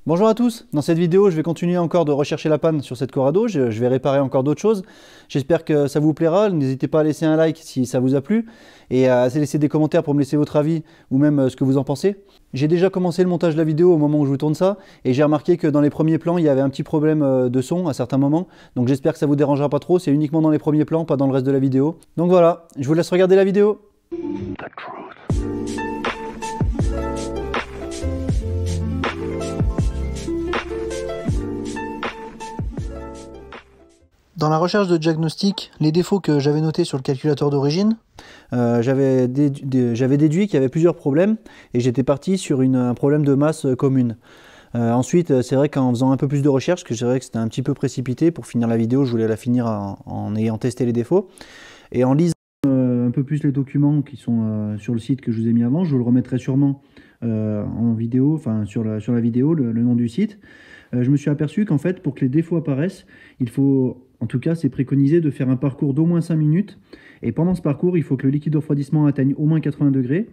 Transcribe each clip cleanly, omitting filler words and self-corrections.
Bonjour à tous, dans cette vidéo je vais continuer encore de rechercher la panne sur cette Corrado, je vais réparer encore d'autres choses. J'espère que ça vous plaira, n'hésitez pas à laisser un like si ça vous a plu et à laisser des commentaires pour me laisser votre avis ou même ce que vous en pensez. J'ai déjà commencé le montage de la vidéo au moment où je vous tourne ça et j'ai remarqué que dans les premiers plans il y avait un petit problème de son à certains moments. Donc j'espère que ça vous dérangera pas trop, c'est uniquement dans les premiers plans, pas dans le reste de la vidéo. Donc voilà, je vous laisse regarder la vidéo. Dans la recherche de diagnostic, les défauts que j'avais notés sur le calculateur d'origine, j'avais déduit qu'il y avait plusieurs problèmes et j'étais parti sur un problème de masse commune. Ensuite, c'est vrai qu'en faisant un peu plus de recherche, que c'est vrai que c'était un petit peu précipité pour finir la vidéo, je voulais la finir en ayant testé les défauts. Et en lisant un peu plus les documents qui sont sur le site que je vous ai mis avant, je vous le remettrai sûrement en vidéo, enfin sur la vidéo, le nom du site. Je me suis aperçu qu'en fait, pour que les défauts apparaissent, il faut, en tout cas, c'est préconisé de faire un parcours d'au moins 5 minutes. Et pendant ce parcours, il faut que le liquide de refroidissement atteigne au moins 80 degrés,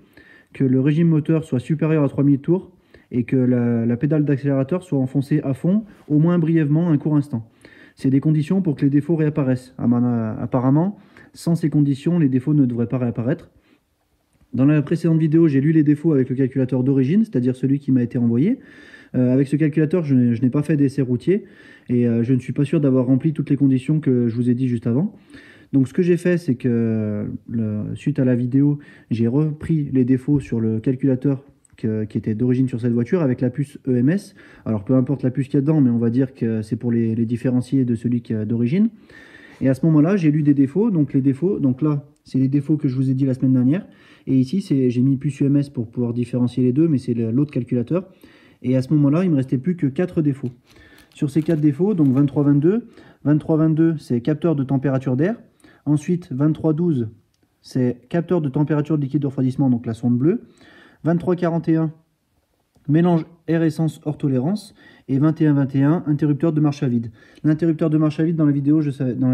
que le régime moteur soit supérieur à 3000 tours et que la pédale d'accélérateur soit enfoncée à fond, au moins brièvement, un court instant. C'est des conditions pour que les défauts réapparaissent. Apparemment, sans ces conditions, les défauts ne devraient pas réapparaître. Dans la précédente vidéo, j'ai lu les défauts avec le calculateur d'origine, c'est-à-dire celui qui m'a été envoyé. Avec ce calculateur, je n'ai pas fait d'essai routier et je ne suis pas sûr d'avoir rempli toutes les conditions que je vous ai dit juste avant. Donc ce que j'ai fait, c'est que suite à la vidéo, j'ai repris les défauts sur le calculateur qui était d'origine sur cette voiture avec la puce EMS. Alors peu importe la puce qu'il y a dedans, mais on va dire que c'est pour les différencier de celui qui est d'origine. Et à ce moment-là, j'ai lu des défauts. Donc les défauts, donc là, c'est les défauts que je vous ai dit la semaine dernière. Et ici, j'ai mis puce EMS pour pouvoir différencier les deux, mais c'est l'autre calculateur. Et à ce moment-là, il ne me restait plus que 4 défauts. Sur ces 4 défauts, donc 2322, 2322, c'est capteur de température d'air. Ensuite, 2312, c'est capteur de température de liquide de refroidissement, donc la sonde bleue. 2341, mélange air-essence hors tolérance. Et 2121, interrupteur de marche à vide. L'interrupteur de marche à vide, dans la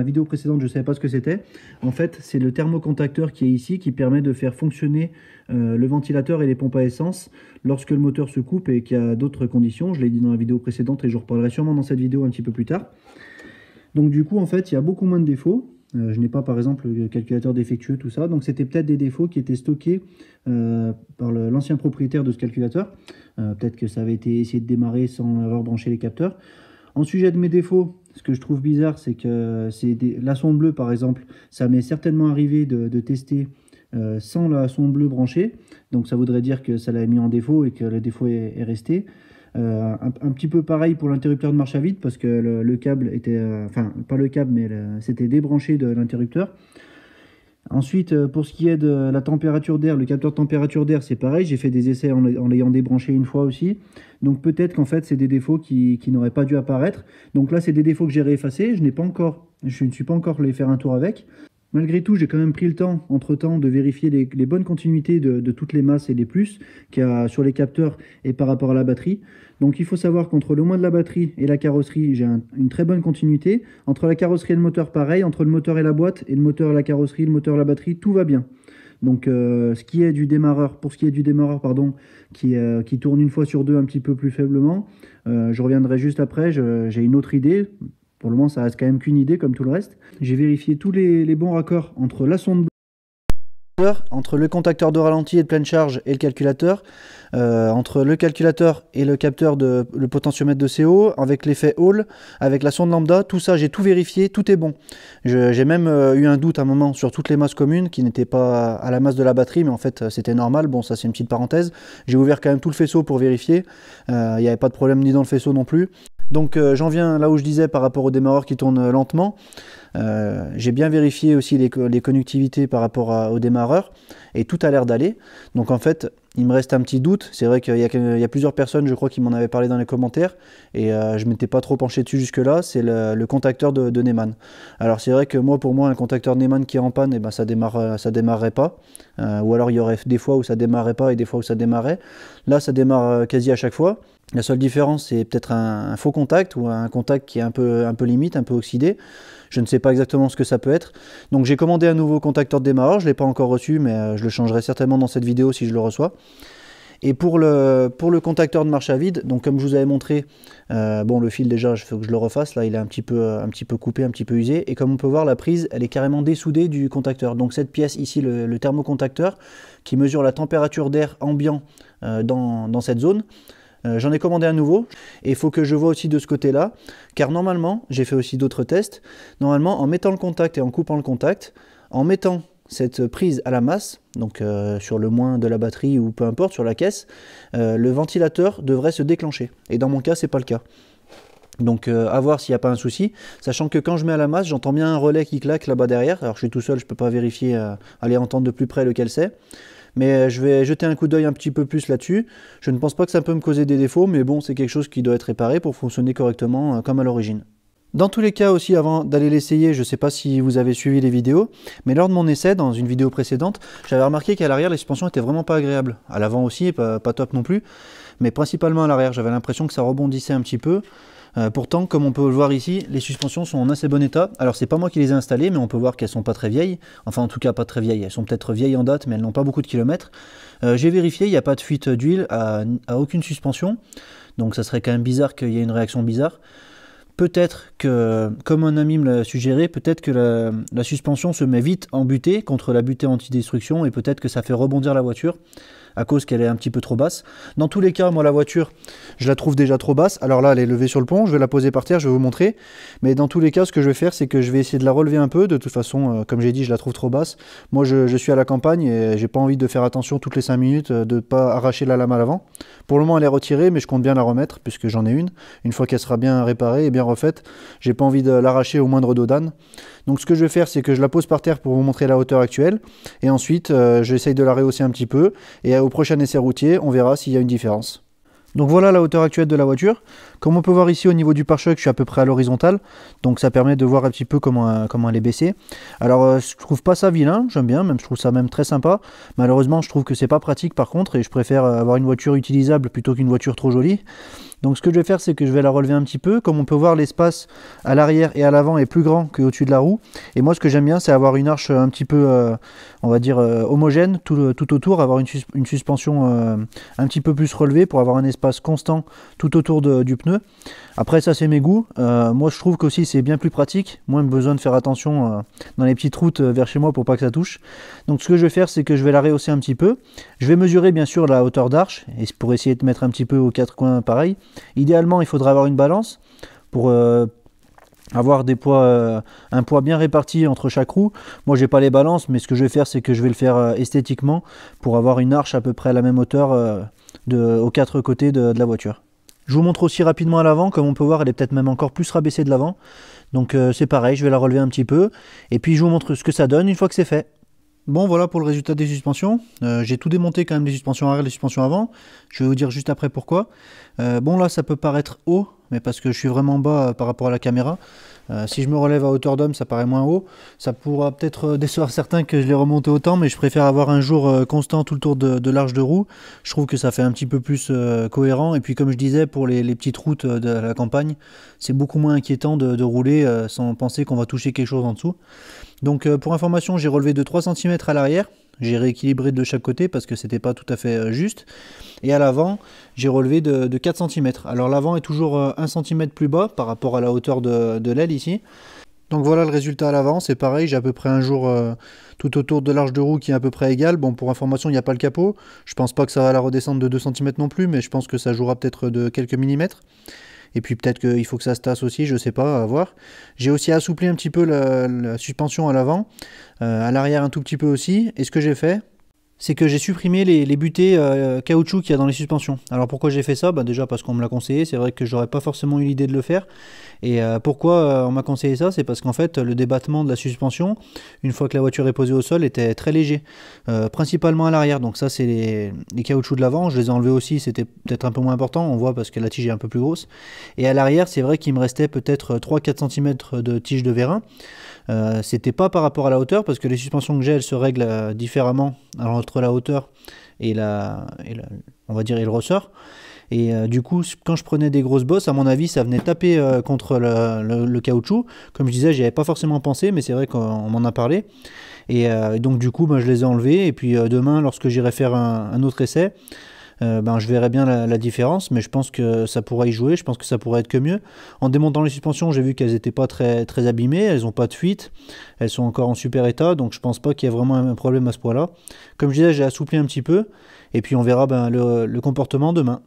vidéo précédente, je ne savais pas ce que c'était. En fait, c'est le thermocontacteur qui est ici, qui permet de faire fonctionner le ventilateur et les pompes à essence lorsque le moteur se coupe et qu'il y a d'autres conditions. Je l'ai dit dans la vidéo précédente et je reparlerai sûrement dans cette vidéo un petit peu plus tard. Donc du coup, en fait, il y a beaucoup moins de défauts. Je n'ai pas, par exemple, le calculateur défectueux, tout ça. Donc c'était peut-être des défauts qui étaient stockés par l'ancien propriétaire de ce calculateur. Peut-être que ça avait été essayé de démarrer sans avoir branché les capteurs. En sujet de mes défauts, ce que je trouve bizarre, c'est que la sonde bleue, par exemple, ça m'est certainement arrivé de tester sans la sonde bleue branchée. Donc ça voudrait dire que ça l'avait mis en défaut et que le défaut est resté. Un petit peu pareil pour l'interrupteur de marche à vide parce que le câble était, enfin pas le câble mais c'était débranché de l'interrupteur. Ensuite, pour ce qui est de la température d'air, le capteur de température d'air, c'est pareil, j'ai fait des essais en l'ayant débranché une fois aussi. Donc peut-être qu'en fait c'est des défauts qui n'auraient pas dû apparaître. Donc là c'est des défauts que j'ai réeffacés, je ne suis pas encore allé faire un tour avec. Malgré tout, j'ai quand même pris le temps, entre-temps, de vérifier les bonnes continuités de toutes les masses et les plus qu'il y a sur les capteurs et par rapport à la batterie. Donc il faut savoir qu'entre le moins de la batterie et la carrosserie, j'ai une très bonne continuité. Entre la carrosserie et le moteur, pareil. Entre le moteur et la boîte, et le moteur et la carrosserie, le moteur et la batterie, tout va bien. Donc pour ce qui est du démarreur, pardon, qui tourne une fois sur deux un petit peu plus faiblement, je reviendrai juste après, j'ai une autre idée. Pour le moment, ça reste quand même qu'une idée, comme tout le reste. J'ai vérifié tous les bons raccords entre la sonde bleue, entre le contacteur de ralenti et de pleine charge et le calculateur, entre le calculateur et le capteur le potentiomètre de CO, avec l'effet Hall, avec la sonde lambda, tout ça, j'ai tout vérifié, tout est bon. J'ai même eu un doute à un moment sur toutes les masses communes qui n'étaient pas à la masse de la batterie, mais en fait c'était normal. Bon, ça c'est une petite parenthèse. J'ai ouvert quand même tout le faisceau pour vérifier. Il n'y avait pas de problème ni dans le faisceau non plus. Donc j'en viens là où je disais par rapport au démarreur qui tourne lentement. J'ai bien vérifié aussi les connectivités par rapport au démarreur et tout a l'air d'aller. Donc en fait, il me reste un petit doute. C'est vrai qu'il y a plusieurs personnes, je crois, qui m'en avaient parlé dans les commentaires et je ne m'étais pas trop penché dessus jusque-là. C'est le contacteur de Neumann. Alors c'est vrai que pour moi, un contacteur Neumann qui est en panne, ça démarrerait pas. Ou alors il y aurait des fois où ça démarrait pas et des fois où ça démarrait. Là, ça démarre quasi à chaque fois. La seule différence, c'est peut-être un faux contact ou un contact qui est un peu limite, un peu oxydé. Je ne sais pas exactement ce que ça peut être. Donc j'ai commandé un nouveau contacteur de démarreur, je ne l'ai pas encore reçu, mais je le changerai certainement dans cette vidéo si je le reçois. Et pour le contacteur de marche à vide, donc comme je vous avais montré, bon le fil déjà, il faut que je le refasse, là il est un petit peu coupé, un petit peu usé, et comme on peut voir la prise, elle est carrément dessoudée du contacteur. Donc cette pièce ici, le thermocontacteur, qui mesure la température d'air ambiant dans cette zone, j'en ai commandé un nouveau, et il faut que je vois aussi de ce côté-là, car normalement, j'ai fait aussi d'autres tests, normalement en mettant le contact et en coupant le contact, en mettant cette prise à la masse, donc sur le moins de la batterie ou peu importe, sur la caisse, le ventilateur devrait se déclencher. Et dans mon cas, c'est pas le cas. Donc à voir s'il n'y a pas un souci, sachant que quand je mets à la masse, j'entends bien un relais qui claque là-bas derrière. Alors je suis tout seul, je ne peux pas vérifier, aller entendre de plus près lequel c'est. Mais je vais jeter un coup d'œil un petit peu plus là-dessus. Je ne pense pas que ça peut me causer des défauts, mais bon, c'est quelque chose qui doit être réparé pour fonctionner correctement comme à l'origine. Dans tous les cas aussi, avant d'aller l'essayer, je ne sais pas si vous avez suivi les vidéos, mais lors de mon essai, dans une vidéo précédente, j'avais remarqué qu'à l'arrière, les suspensions étaient vraiment pas agréables. À l'avant aussi, pas top non plus, mais principalement à l'arrière, j'avais l'impression que ça rebondissait un petit peu. Pourtant, comme on peut le voir ici, les suspensions sont en assez bon état. Alors c'est pas moi qui les ai installées, mais on peut voir qu'elles sont pas très vieilles. Enfin en tout cas pas très vieilles, elles sont peut-être vieilles en date, mais elles n'ont pas beaucoup de kilomètres. J'ai vérifié, il n'y a pas de fuite d'huile à aucune suspension. Donc ça serait quand même bizarre qu'il y ait une réaction bizarre. Peut-être que, comme un ami me l'a suggéré, peut-être que la suspension se met vite en butée contre la butée anti-destruction et peut-être que ça fait rebondir la voiture à cause qu'elle est un petit peu trop basse. Dans tous les cas, moi la voiture, je la trouve déjà trop basse. Alors là, elle est levée sur le pont, je vais la poser par terre, je vais vous montrer. Mais dans tous les cas, ce que je vais faire, c'est que je vais essayer de la relever un peu. De toute façon, comme j'ai dit, je la trouve trop basse. Moi, je suis à la campagne et j'ai pas envie de faire attention toutes les 5 minutes de ne pas arracher la lame à l'avant. Pour le moment, elle est retirée, mais je compte bien la remettre puisque j'en ai une. Une fois qu'elle sera bien réparée et bien refaite, j'ai pas envie de l'arracher au moindre dos d'âne. Donc ce que je vais faire, c'est que je la pose par terre pour vous montrer la hauteur actuelle. Et ensuite, j'essaye de la rehausser un petit peu. Et au prochain essai routier, on verra s'il y a une différence. Donc voilà la hauteur actuelle de la voiture. Comme on peut voir ici au niveau du pare-choc, je suis à peu près à l'horizontale. Donc ça permet de voir un petit peu comment elle est baissée. Alors je trouve pas ça vilain, j'aime bien, même je trouve ça même très sympa. Malheureusement je trouve que c'est pas pratique par contre et je préfère avoir une voiture utilisable plutôt qu'une voiture trop jolie. Donc ce que je vais faire, c'est que je vais la relever un petit peu. Comme on peut voir, l'espace à l'arrière et à l'avant est plus grand qu'au-dessus de la roue. Et moi ce que j'aime bien, c'est avoir une arche un petit peu, on va dire, homogène tout autour, avoir une suspension un petit peu plus relevée pour avoir un espace constant tout autour du pneu. Après ça c'est mes goûts, moi je trouve qu'aussi c'est bien plus pratique, moins besoin de faire attention dans les petites routes vers chez moi pour pas que ça touche. Donc ce que je vais faire, c'est que je vais la rehausser un petit peu. Je vais mesurer bien sûr la hauteur d'arche et pour essayer de mettre un petit peu aux quatre coins pareil. Idéalement il faudra avoir une balance pour avoir des poids, un poids bien réparti entre chaque roue. Moi j'ai pas les balances, mais ce que je vais faire, c'est que je vais le faire esthétiquement pour avoir une arche à peu près à la même hauteur aux quatre côtés de la voiture. Je vous montre aussi rapidement à l'avant, comme on peut voir elle est peut-être même encore plus rabaissée de l'avant. Donc c'est pareil, je vais la relever un petit peu et puis je vous montre ce que ça donne une fois que c'est fait. Bon voilà pour le résultat des suspensions, j'ai tout démonté quand même, les suspensions arrière, les suspensions avant, je vais vous dire juste après pourquoi. Bon là ça peut paraître haut, mais parce que je suis vraiment bas par rapport à la caméra. Si je me relève à hauteur d'homme ça paraît moins haut, ça pourra peut-être décevoir certains que je l'ai remonté autant, mais je préfère avoir un jour constant tout le tour de l'arche de roue. Je trouve que ça fait un petit peu plus cohérent, et puis comme je disais, pour les petites routes de la campagne, c'est beaucoup moins inquiétant de rouler sans penser qu'on va toucher quelque chose en dessous. Donc pour information, j'ai relevé de 3 cm à l'arrière, j'ai rééquilibré de chaque côté parce que c'était pas tout à fait juste, et à l'avant j'ai relevé de 4 cm. Alors l'avant est toujours 1 cm plus bas par rapport à la hauteur de l'aile ici. Donc voilà le résultat à l'avant, c'est pareil, j'ai à peu près un jour tout autour de l'arche de roue qui est à peu près égal. Bon, pour information, il n'y a pas le capot, je pense pas que ça va la redescendre de 2 cm non plus, mais je pense que ça jouera peut-être de quelques millimètres. Et puis peut-être qu'il faut que ça se tasse aussi, je sais pas, à voir. J'ai aussi assoupli un petit peu la suspension à l'avant, à l'arrière un tout petit peu aussi. Et ce que j'ai fait, c'est que j'ai supprimé les butées caoutchouc qu'il y a dans les suspensions. Alors pourquoi j'ai fait ça? Déjà parce qu'on me l'a conseillé, c'est vrai que j'aurais pas forcément eu l'idée de le faire. Et pourquoi on m'a conseillé ça? C'est parce qu'en fait le débattement de la suspension, une fois que la voiture est posée au sol, était très léger, principalement à l'arrière. Donc ça c'est les caoutchoucs de l'avant, je les ai enlevés aussi, c'était peut-être un peu moins important, on voit parce que la tige est un peu plus grosse. Et à l'arrière c'est vrai qu'il me restait peut-être 3-4 cm de tige de vérin. C'était pas par rapport à la hauteur, parce que les suspensions que j'ai, elles se règlent différemment entre la hauteur et on va dire, et le ressort. Et du coup, quand je prenais des grosses bosses, à mon avis, ça venait taper contre le caoutchouc. Comme je disais, j'y avais pas forcément pensé, mais c'est vrai qu'on m'en a parlé. Et donc du coup, je les ai enlevés. Et puis demain, lorsque j'irai faire un autre essai, je verrai bien la différence, mais je pense que ça pourrait y jouer, je pense que ça pourrait être que mieux. En démontant les suspensions, j'ai vu qu'elles n'étaient pas très abîmées, elles n'ont pas de fuite, elles sont encore en super état, donc je pense pas qu'il y ait vraiment un problème à ce point-là. Comme je disais, j'ai assoupli un petit peu, et puis on verra le comportement demain.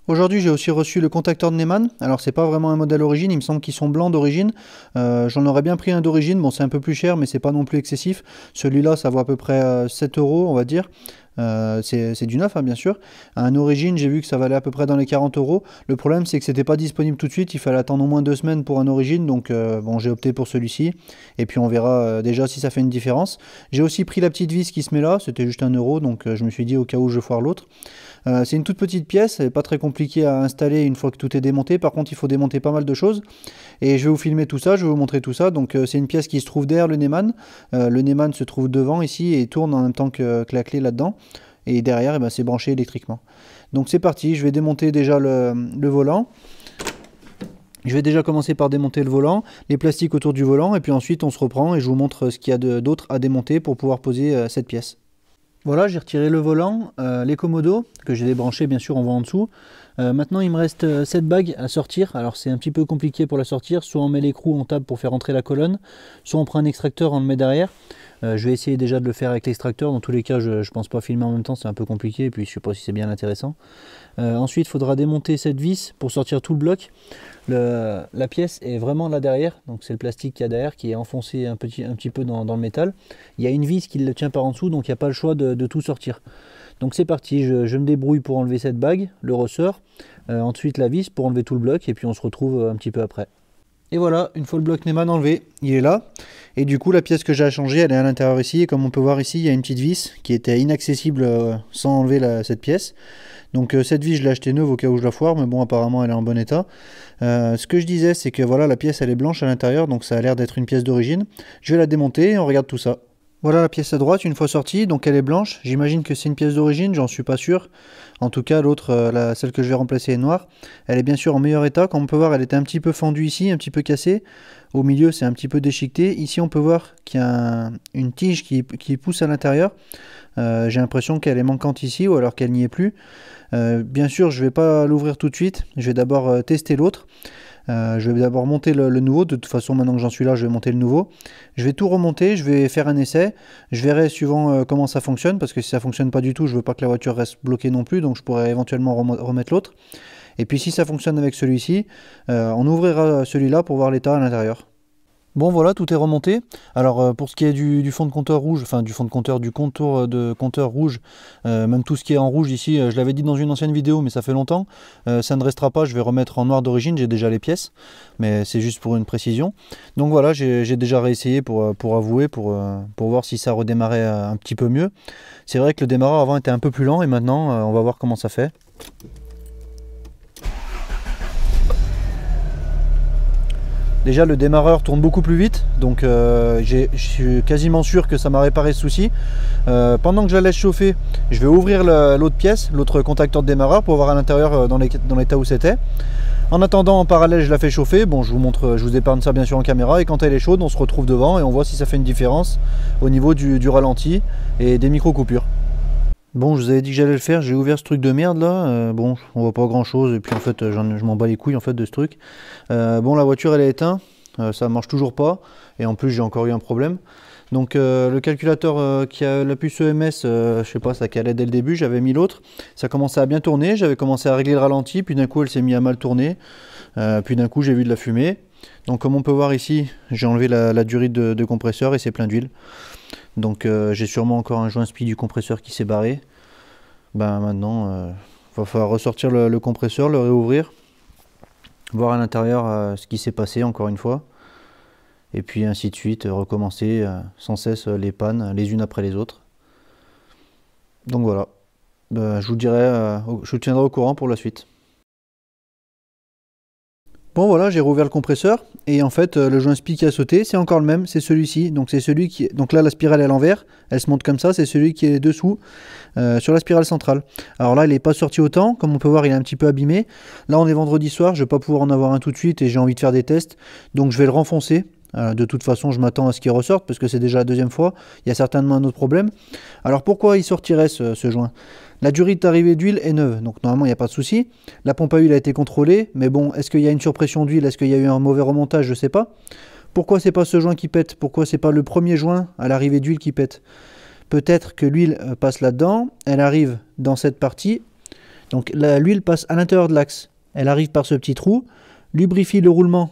Aujourd'hui, j'ai aussi reçu le contacteur de Neumann. Alors, c'est pas vraiment un modèle origine, il me semble qu'ils sont blancs d'origine. J'en aurais bien pris un d'origine. Bon, c'est un peu plus cher, mais c'est pas non plus excessif. Celui-là, ça vaut à peu près 7 euros, on va dire. C'est du neuf, hein, bien sûr. Un origine, j'ai vu que ça valait à peu près dans les 40 euros. Le problème, c'est que c'était pas disponible tout de suite. Il fallait attendre au moins 2 semaines pour un origine. Donc, bon, j'ai opté pour celui-ci. Et puis, on verra déjà si ça fait une différence. J'ai aussi pris la petite vis qui se met là. C'était juste 1 euro. Donc, je me suis dit au cas où je foire l'autre. C'est une toute petite pièce, elle n'est pas très compliquée à installer une fois que tout est démonté. Par contre, il faut démonter pas mal de choses. Et je vais vous filmer tout ça, je vais vous montrer tout ça. Donc, c'est une pièce qui se trouve derrière le Neumann. Le Neumann se trouve devant ici et tourne en même temps que la clé là-dedans. Et derrière, c'est branché électriquement. Donc, c'est parti. Je vais démonter déjà le volant. Je vais déjà commencer par démonter le volant, les plastiques autour du volant. Et puis ensuite, on se reprend et je vous montre ce qu'il y a d'autre à démonter pour pouvoir poser cette pièce. Voilà, j'ai retiré le volant, les commodos, que j'ai débranché bien sûr, on voit en dessous. Maintenant il me reste cette bague à sortir, alors c'est un petit peu compliqué pour la sortir, soit on met l'écrou, on tape pour faire entrer la colonne, soit on prend un extracteur, on le met derrière. Je vais essayer déjà de le faire avec l'extracteur, dans tous les cas je pense pas filmer en même temps, c'est un peu compliqué, et puis je sais pas si c'est bien intéressant. Ensuite il faudra démonter cette vis pour sortir tout le bloc. La pièce est vraiment là derrière, donc c'est le plastique qu'il y a derrière qui est enfoncé un petit peu dans le métal. Il y a une vis qui le tient par en dessous, donc il n'y a pas le choix de tout sortir. Donc c'est parti, je me débrouille pour enlever cette bague, le ressort, ensuite la vis pour enlever tout le bloc, et puis on se retrouve un petit peu après. Et voilà, une fois le bloc Neumann enlevé, il est là. Et du coup, la pièce que j'ai à changer, elle est à l'intérieur ici. Et comme on peut voir ici, il y a une petite vis qui était inaccessible sans enlever cette pièce. Donc cette vis, je l'ai achetée neuve au cas où je la foire, mais bon, apparemment, elle est en bon état. Ce que je disais, c'est que voilà, la pièce, elle est blanche à l'intérieur, donc ça a l'air d'être une pièce d'origine. Je vais la démonter et on regarde tout ça. Voilà la pièce à droite, une fois sortie, donc elle est blanche. J'imagine que c'est une pièce d'origine, j'en suis pas sûr. En tout cas, l'autre, celle que je vais remplacer est noire. Elle est bien sûr en meilleur état. Comme on peut voir, elle était un petit peu fendue ici, un petit peu cassée. Au milieu, c'est un petit peu déchiqueté. Ici, on peut voir qu'il y a une tige qui pousse à l'intérieur. J'ai l'impression qu'elle est manquante ici, ou alors qu'elle n'y est plus. Bien sûr, je ne vais pas l'ouvrir tout de suite. Je vais d'abord tester l'autre. Je vais d'abord monter le nouveau. De toute façon, maintenant que j'en suis là, je vais monter le nouveau. Je vais tout remonter, je vais faire un essai. Je verrai suivant comment ça fonctionne, parce que si ça ne fonctionne pas du tout, je ne veux pas que la voiture reste bloquée non plus, donc je pourrais éventuellement remettre l'autre. Et puis si ça fonctionne avec celui-ci, on ouvrira celui-là pour voir l'état à l'intérieur. Bon voilà, tout est remonté. Alors pour ce qui est du fond de compteur rouge, enfin du fond de compteur, du contour de compteur rouge, même tout ce qui est en rouge ici, je l'avais dit dans une ancienne vidéo mais ça fait longtemps, ça ne restera pas, je vais remettre en noir d'origine, j'ai déjà les pièces, mais c'est juste pour une précision. Donc voilà, j'ai déjà réessayé pour avouer, pour voir si ça redémarrait un petit peu mieux. C'est vrai que le démarreur avant était un peu plus lent et maintenant on va voir comment ça fait. Déjà le démarreur tourne beaucoup plus vite, donc je suis quasiment sûr que ça m'a réparé ce souci. Pendant que je la laisse chauffer, je vais ouvrir l'autre pièce, l'autre contacteur de démarreur pour voir à l'intérieur dans l'état où c'était. En attendant, en parallèle, je la fais chauffer. Bon, je vous épargne ça bien sûr en caméra, et quand elle est chaude, on se retrouve devant et on voit si ça fait une différence au niveau du ralenti et des micro-coupures. Bon, je vous avais dit que j'allais le faire, j'ai ouvert ce truc de merde là, bon, on voit pas grand chose, et puis en fait, je m'en bats les couilles en fait de ce truc. Bon, la voiture elle est éteinte, ça marche toujours pas, et en plus j'ai encore eu un problème. Donc le calculateur qui a la puce EMS, je sais pas, ça calait dès le début, j'avais mis l'autre, ça commençait à bien tourner, j'avais commencé à régler le ralenti, puis d'un coup elle s'est mise à mal tourner, puis d'un coup j'ai vu de la fumée. Donc comme on peut voir ici, j'ai enlevé la durite de compresseur et c'est plein d'huile. Donc j'ai sûrement encore un joint spi du compresseur qui s'est barré. Ben maintenant, va falloir ressortir le compresseur, le réouvrir, voir à l'intérieur ce qui s'est passé encore une fois. Et puis ainsi de suite, recommencer sans cesse les pannes les unes après les autres. Donc voilà, je vous tiendrai au courant pour la suite. Bon voilà, j'ai rouvert le compresseur et en fait le joint spi qui a sauté, c'est encore le même, c'est celui-ci. Donc c'est celui qui, donc là la spirale est à l'envers, elle se monte comme ça, c'est celui qui est dessous sur la spirale centrale. Alors là il n'est pas sorti autant, comme on peut voir il est un petit peu abîmé. Là on est vendredi soir, je vais pas pouvoir en avoir un tout de suite et j'ai envie de faire des tests, donc je vais le renfoncer. De toute façon je m'attends à ce qu'il ressorte parce que c'est déjà la deuxième fois, il y a certainement un autre problème. Alors pourquoi il sortirait ce joint? La durite d'arrivée d'huile est neuve, donc normalement il n'y a pas de souci. La pompe à huile a été contrôlée, mais bon, est-ce qu'il y a une surpression d'huile? Est-ce qu'il y a eu un mauvais remontage? Je ne sais pas. Pourquoi c'est pas ce joint qui pète? Pourquoi c'est pas le premier joint à l'arrivée d'huile qui pète? Peut-être que l'huile passe là-dedans, elle arrive dans cette partie, donc l'huile passe à l'intérieur de l'axe. Elle arrive par ce petit trou, lubrifie le roulement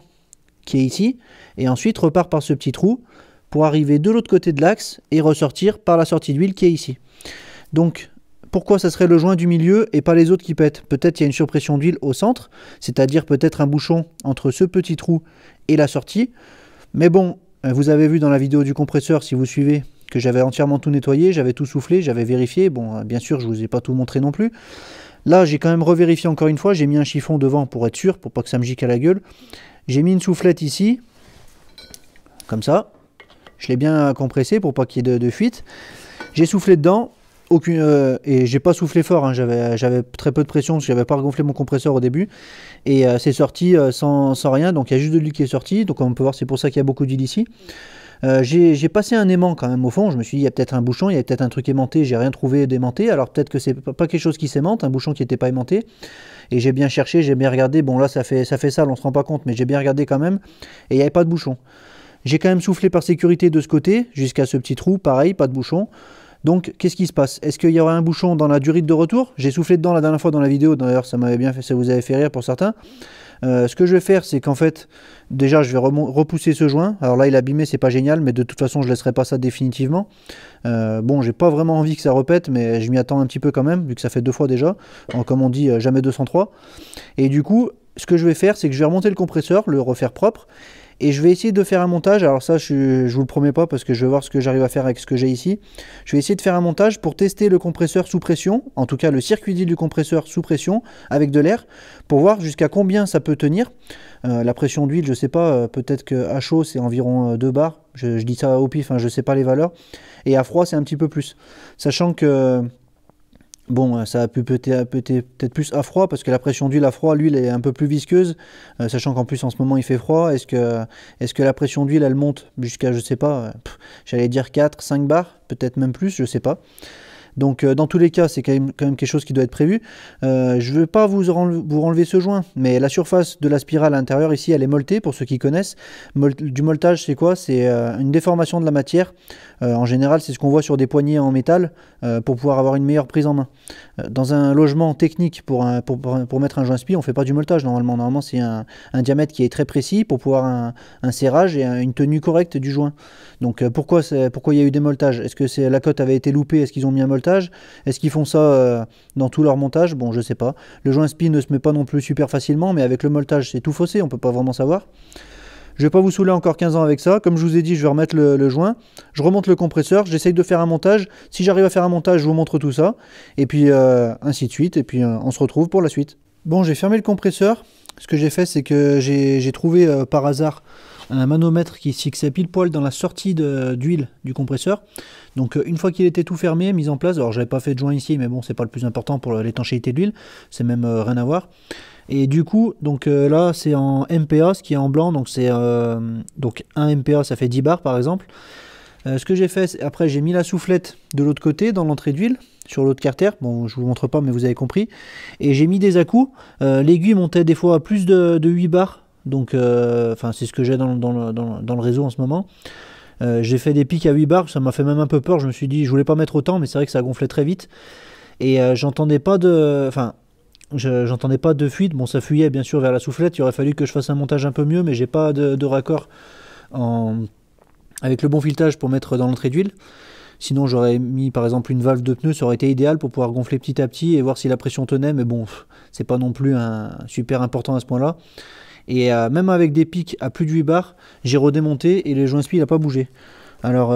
qui est ici, et ensuite repart par ce petit trou pour arriver de l'autre côté de l'axe et ressortir par la sortie d'huile qui est ici. Donc, pourquoi ça serait le joint du milieu et pas les autres qui pètent? Peut-être qu'il y a une surpression d'huile au centre, c'est-à-dire peut-être un bouchon entre ce petit trou et la sortie. Mais bon, vous avez vu dans la vidéo du compresseur, si vous suivez, que j'avais entièrement tout nettoyé, j'avais tout soufflé, j'avais vérifié. Bon, bien sûr, je ne vous ai pas tout montré non plus. Là, j'ai quand même revérifié encore une fois, j'ai mis un chiffon devant pour être sûr, pour pas que ça me gicle à la gueule. J'ai mis une soufflette ici, comme ça. Je l'ai bien compressé pour pas qu'il y ait de fuite. J'ai soufflé dedans. Et j'ai pas soufflé fort, hein, j'avais très peu de pression parce que j'avais pas regonflé mon compresseur au début et c'est sorti sans rien, donc il y a juste de l'huile qui est sortie, donc on peut voir c'est pour ça qu'il y a beaucoup d'huile ici. J'ai passé un aimant quand même au fond, je me suis dit il y a peut-être un bouchon, il y a peut-être un truc aimanté, j'ai rien trouvé d'aimanté, alors peut-être que c'est pas quelque chose qui s'aimante, un bouchon qui n'était pas aimanté, et j'ai bien cherché, j'ai bien regardé, bon là ça fait sale, on se rend pas compte, mais j'ai bien regardé quand même, et il n'y avait pas de bouchon. J'ai quand même soufflé par sécurité de ce côté, jusqu'à ce petit trou, pareil, pas de bouchon. Donc, qu'est-ce qui se passe? Est-ce qu'il y aura un bouchon dans la durite de retour? J'ai soufflé dedans la dernière fois dans la vidéo, d'ailleurs ça m'avait bien fait, ça vous avait fait rire pour certains. Ce que je vais faire, c'est qu'en fait, déjà je vais repousser ce joint. Alors là il est abîmé, c'est pas génial, mais de toute façon je laisserai pas ça définitivement. Bon, j'ai pas vraiment envie que ça repète, mais je m'y attends un petit peu quand même, vu que ça fait 2 fois déjà. Comme on dit, jamais 203. Et du coup, ce que je vais faire, c'est que je vais remonter le compresseur, le refaire propre. Et je vais essayer de faire un montage, alors ça je vous le promets pas parce que je vais voir ce que j'arrive à faire avec ce que j'ai ici. Je vais essayer de faire un montage pour tester le compresseur sous pression, en tout cas le circuit d'huile du compresseur sous pression avec de l'air, pour voir jusqu'à combien ça peut tenir. La pression d'huile, je sais pas, peut-être qu'à chaud c'est environ 2 bars, je dis ça au pif, hein, je sais pas les valeurs, et à froid c'est un petit peu plus. Sachant que... Bon, ça a pu peut-être plus à froid, parce que la pression d'huile à froid, l'huile est un peu plus visqueuse, sachant qu'en plus en ce moment il fait froid. Est-ce que la pression d'huile elle monte jusqu'à, je sais pas, j'allais dire 4, 5 bars, peut-être même plus, je sais pas. Donc dans tous les cas, c'est quand même quelque chose qui doit être prévu. Je ne vais pas vous enlever ce joint, mais la surface de la spirale à l'intérieur ici, elle est molletée, pour ceux qui connaissent. Du molletage, c'est quoi? C'est une déformation de la matière. En général, c'est ce qu'on voit sur des poignées en métal pour pouvoir avoir une meilleure prise en main. Dans un logement technique, pour mettre un joint spi, on ne fait pas du molletage normalement. Normalement, c'est un diamètre qui est très précis pour pouvoir un serrage et une tenue correcte du joint. Donc pourquoi il y a eu des molletages? Est-ce que la cote avait été loupée? Est-ce qu'ils ont mis un molletage? Est-ce qu'ils font ça dans tout leur montage? Bon, je sais pas. Le joint spi ne se met pas non plus super facilement, mais avec le molletage, c'est tout faussé, on peut pas vraiment savoir. Je vais pas vous saouler encore 15 ans avec ça. Comme je vous ai dit, je vais remettre le joint. Je remonte le compresseur, j'essaye de faire un montage. Si j'arrive à faire un montage, je vous montre tout ça. Et puis ainsi de suite. Et puis on se retrouve pour la suite. Bon, j'ai fermé le compresseur. Ce que j'ai fait, c'est que j'ai trouvé par hasard un manomètre qui se fixait pile poil dans la sortie d'huile du compresseur. Donc une fois qu'il était tout fermé, mis en place, alors j'avais pas fait de joint ici, mais bon, c'est pas le plus important pour l'étanchéité de l'huile, c'est même rien à voir. Et du coup, donc là c'est en MPa, ce qui est en blanc, donc c'est donc 1 MPa, ça fait 10 bars par exemple. Ce que j'ai fait, après j'ai mis la soufflette de l'autre côté dans l'entrée d'huile, sur l'autre carter, bon je vous montre pas mais vous avez compris, et j'ai mis des à-coups. L'aiguille montait des fois à plus de 8 bars, donc enfin c'est ce que j'ai dans le réseau en ce moment. J'ai fait des pics à 8 bars, ça m'a fait même un peu peur, je me suis dit je voulais pas mettre autant, mais c'est vrai que ça gonflait très vite, et j'entendais pas de fuite. Bon, ça fuyait bien sûr vers la soufflette, il aurait fallu que je fasse un montage un peu mieux, mais j'ai pas de raccord avec le bon filetage pour mettre dans l'entrée d'huile. Sinon j'aurais mis par exemple une valve de pneu, ça aurait été idéal pour pouvoir gonfler petit à petit et voir si la pression tenait, mais bon, c'est pas non plus super important à ce point là. Et même avec des pics à plus de 8 bars, j'ai redémonté et le joint spi il n'a pas bougé. Alors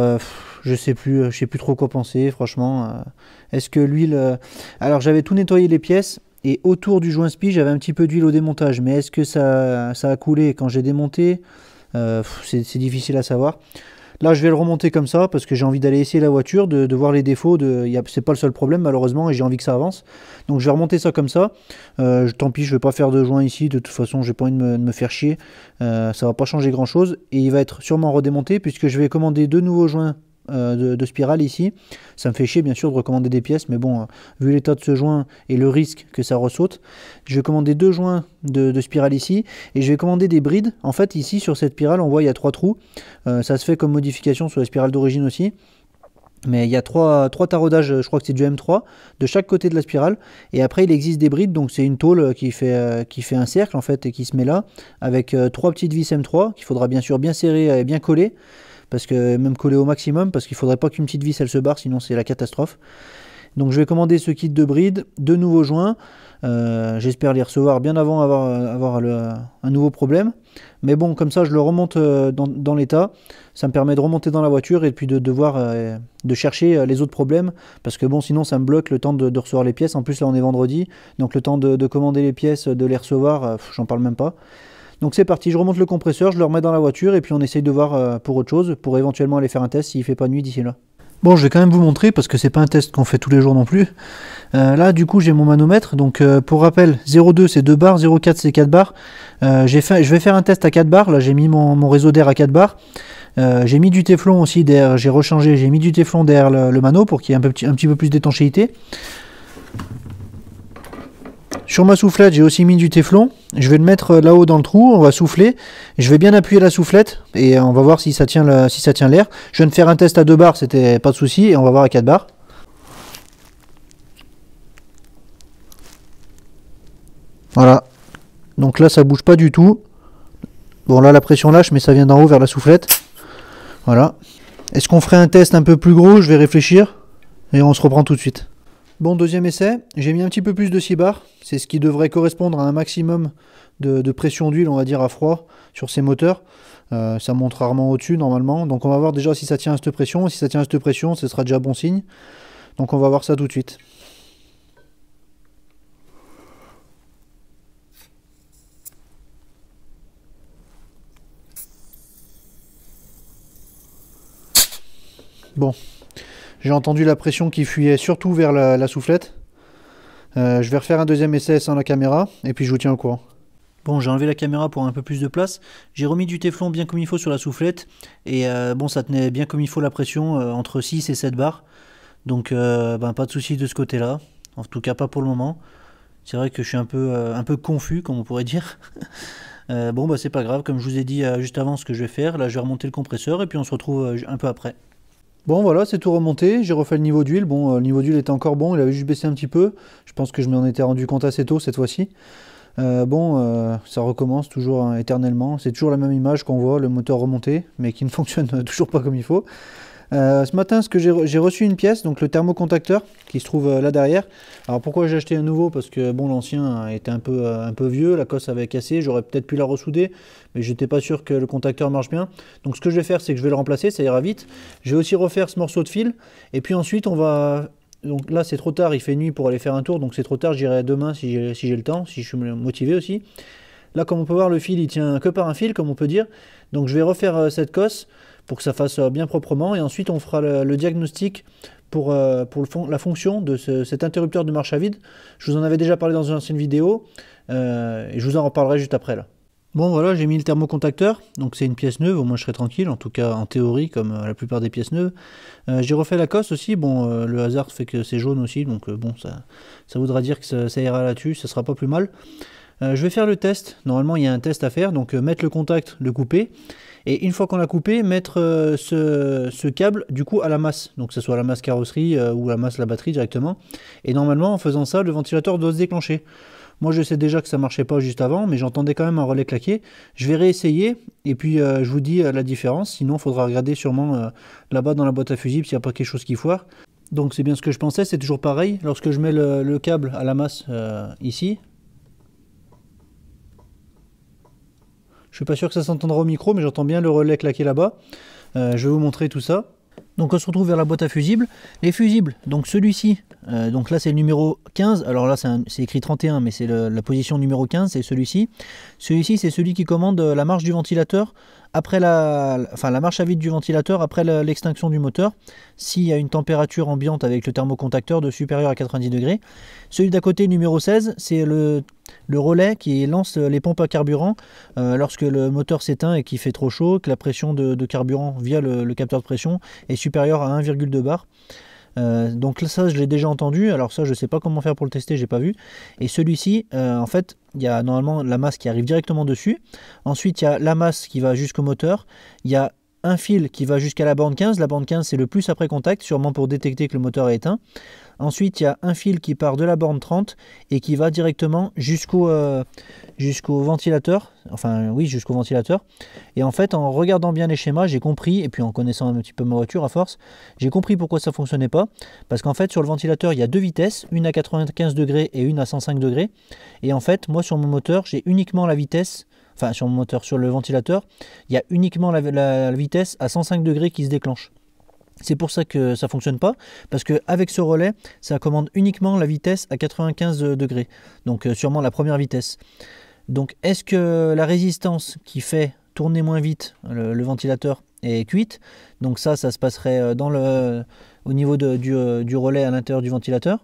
je sais plus trop quoi penser franchement. Est-ce que l'huile... Alors j'avais tout nettoyé les pièces et autour du joint spi j'avais un petit peu d'huile au démontage, mais est-ce que ça a coulé quand j'ai démonté? C'est difficile à savoir. Là je vais le remonter comme ça parce que j'ai envie d'aller essayer la voiture, de voir les défauts. C'est pas le seul problème malheureusement et j'ai envie que ça avance. Donc je vais remonter ça comme ça. Tant pis, je vais pas faire de joint ici, de toute façon j'ai pas envie de me faire chier. Ça va pas changer grand chose et il va être sûrement redémonté puisque je vais commander 2 nouveaux joints de spirale ici. Ça me fait chier bien sûr de recommander des pièces, mais bon, vu l'état de ce joint et le risque que ça ressaute, je vais commander 2 joints de spirale ici, et je vais commander des brides. En fait ici sur cette spirale on voit il y a 3 trous, ça se fait comme modification sur la spirale d'origine aussi. Mais il y a 3 taraudages, je crois que c'est du M3, de chaque côté de la spirale. Et après, il existe des brides, donc c'est une tôle qui fait un cercle en fait et qui se met là, avec 3 petites vis M3 qu'il faudra bien sûr bien serrer et bien coller, parce que même coller au maximum, parce qu'il ne faudrait pas qu'une petite vis elle se barre, sinon c'est la catastrophe. Donc je vais commander ce kit de brides, 2 nouveaux joints. J'espère les recevoir bien avant avoir un nouveau problème. Mais bon, comme ça je le remonte dans l'état. Ça me permet de remonter dans la voiture et puis de chercher les autres problèmes. Parce que bon, sinon ça me bloque le temps de recevoir les pièces. En plus là on est vendredi, donc le temps de commander les pièces, de les recevoir, j'en parle même pas. Donc c'est parti, je remonte le compresseur, je le remets dans la voiture et puis on essaye de voir pour autre chose, pour éventuellement aller faire un test s'il ne fait pas nuit d'ici là. Bon, je vais quand même vous montrer parce que c'est pas un test qu'on fait tous les jours non plus. Là, du coup, j'ai mon manomètre. Donc, pour rappel, 0,2 c'est 2 bars, 0,4 c'est 4 bars. Je vais faire un test à 4 bars. Là, j'ai mis mon réseau d'air à 4 bars. J'ai mis du téflon aussi derrière. J'ai rechangé. J'ai mis du téflon derrière le mano pour qu'il y ait un petit peu plus d'étanchéité. Sur ma soufflette, j'ai aussi mis du téflon. Je vais le mettre là-haut dans le trou, on va souffler. Je vais bien appuyer la soufflette et on va voir si ça tient l'air. Je viens de faire un test à 2 bars, c'était pas de souci, et on va voir à 4 bars. Voilà. Donc là, ça bouge pas du tout. Bon, là, la pression lâche, mais ça vient d'en haut vers la soufflette. Voilà. Est-ce qu'on ferait un test un peu plus gros? Je vais réfléchir et on se reprend tout de suite. Bon, deuxième essai, j'ai mis un petit peu plus de 6 bars, c'est ce qui devrait correspondre à un maximum de pression d'huile, on va dire à froid, sur ces moteurs. Ça monte rarement au-dessus normalement, donc on va voir déjà si ça tient à cette pression. Si ça tient à cette pression, ce sera déjà bon signe. Donc on va voir ça tout de suite. Bon. J'ai entendu la pression qui fuyait surtout vers la soufflette. Je vais refaire un deuxième essai sans la caméra et puis je vous tiens au courant. Bon, j'ai enlevé la caméra pour un peu plus de place. J'ai remis du téflon bien comme il faut sur la soufflette. Et bon, ça tenait bien comme il faut la pression, entre 6 et 7 bars. Donc pas de souci de ce côté-là. En tout cas pas pour le moment. C'est vrai que je suis un peu confus, comme on pourrait dire. Bon, c'est pas grave, comme je vous ai dit juste avant ce que je vais faire. Là, je vais remonter le compresseur et puis on se retrouve un peu après. Bon voilà, c'est tout remonté, j'ai refait le niveau d'huile. Bon, le niveau d'huile était encore bon, il avait juste baissé un petit peu. Je pense que je m'en étais rendu compte assez tôt cette fois-ci. Ça recommence toujours hein, éternellement. C'est toujours la même image qu'on voit, le moteur remonté, mais qui ne fonctionne toujours pas comme il faut. Ce matin, j'ai reçu une pièce, donc le thermocontacteur, qui se trouve là derrière. Alors pourquoi j'ai acheté un nouveau? Parce que bon, l'ancien était un peu vieux, la cosse avait cassé, j'aurais peut-être pu la ressouder, mais j'étais pas sûr que le contacteur marche bien. Donc ce que je vais faire, c'est que je vais le remplacer, ça ira vite. Je vais aussi refaire ce morceau de fil, et puis ensuite on va... Donc là c'est trop tard, il fait nuit pour aller faire un tour, donc c'est trop tard, j'irai demain si j'ai le temps, si je suis motivé aussi. Là comme on peut voir, le fil il tient que par un fil, comme on peut dire. Donc je vais refaire cette cosse pour que ça fasse bien proprement, et ensuite on fera le diagnostic pour la fonction de cet interrupteur de marche à vide. Je vous en avais déjà parlé dans une ancienne vidéo, et je vous en reparlerai juste après là. Bon voilà, j'ai mis le thermocontacteur, donc c'est une pièce neuve, au moins je serai tranquille, en tout cas en théorie comme la plupart des pièces neuves. J'ai refait la cosse aussi, bon le hasard fait que c'est jaune aussi, donc bon ça voudra dire que ça ira là-dessus, ça sera pas plus mal. Je vais faire le test, normalement il y a un test à faire, donc mettre le contact, le couper, et une fois qu'on l'a coupé, mettre ce câble du coup à la masse, donc que ce soit la masse carrosserie ou la masse la batterie directement, et normalement en faisant ça, le ventilateur doit se déclencher. Moi je sais déjà que ça marchait pas juste avant, mais j'entendais quand même un relais claquer. Je vais réessayer, et puis je vous dis la différence, sinon il faudra regarder sûrement là-bas dans la boîte à fusibles s'il n'y a pas quelque chose qui foire. Donc c'est bien ce que je pensais, c'est toujours pareil, lorsque je mets le câble à la masse ici, je suis pas sûr que ça s'entendra au micro, mais j'entends bien le relais claquer là-bas. Je vais vous montrer tout ça. Donc on se retrouve vers la boîte à fusibles. Les fusibles, donc celui-ci, donc là c'est le numéro 15, alors là c'est écrit 31, mais c'est la position numéro 15, c'est celui-ci. Celui-ci c'est celui qui commande la marche du ventilateur après la marche à vide du ventilateur, après l'extinction du moteur, s'il y a une température ambiante avec le thermocontacteur de supérieur à 90 degrés. Celui d'à côté, numéro 16, c'est le relais qui lance les pompes à carburant lorsque le moteur s'éteint et qu'il fait trop chaud, que la pression de carburant via le capteur de pression est supérieure à 1,2 bar. Donc ça je l'ai déjà entendu, alors ça je sais pas comment faire pour le tester, j'ai pas vu. Et celui-ci en fait il y a normalement la masse qui arrive directement dessus, ensuite il y a la masse qui va jusqu'au moteur, il y a un fil qui va jusqu'à la borne 15, la borne 15 c'est le plus après contact, sûrement pour détecter que le moteur est éteint. Ensuite il y a un fil qui part de la borne 30 et qui va directement jusqu'au ventilateur, enfin oui jusqu'au ventilateur. Et en fait en regardant bien les schémas j'ai compris, et puis en connaissant un petit peu ma voiture à force, j'ai compris pourquoi ça fonctionnait pas. Parce qu'en fait sur le ventilateur il y a deux vitesses, une à 95 degrés et une à 105 degrés. Et en fait moi sur mon moteur j'ai uniquement la vitesse, enfin sur mon moteur, sur le ventilateur, il y a uniquement la vitesse à 105 degrés qui se déclenche. C'est pour ça que ça ne fonctionne pas, parce qu'avec ce relais, ça commande uniquement la vitesse à 95 degrés, donc sûrement la première vitesse. Donc est-ce que la résistance qui fait tourner moins vite le ventilateur est cuite? Donc ça se passerait au niveau du relais à l'intérieur du ventilateur.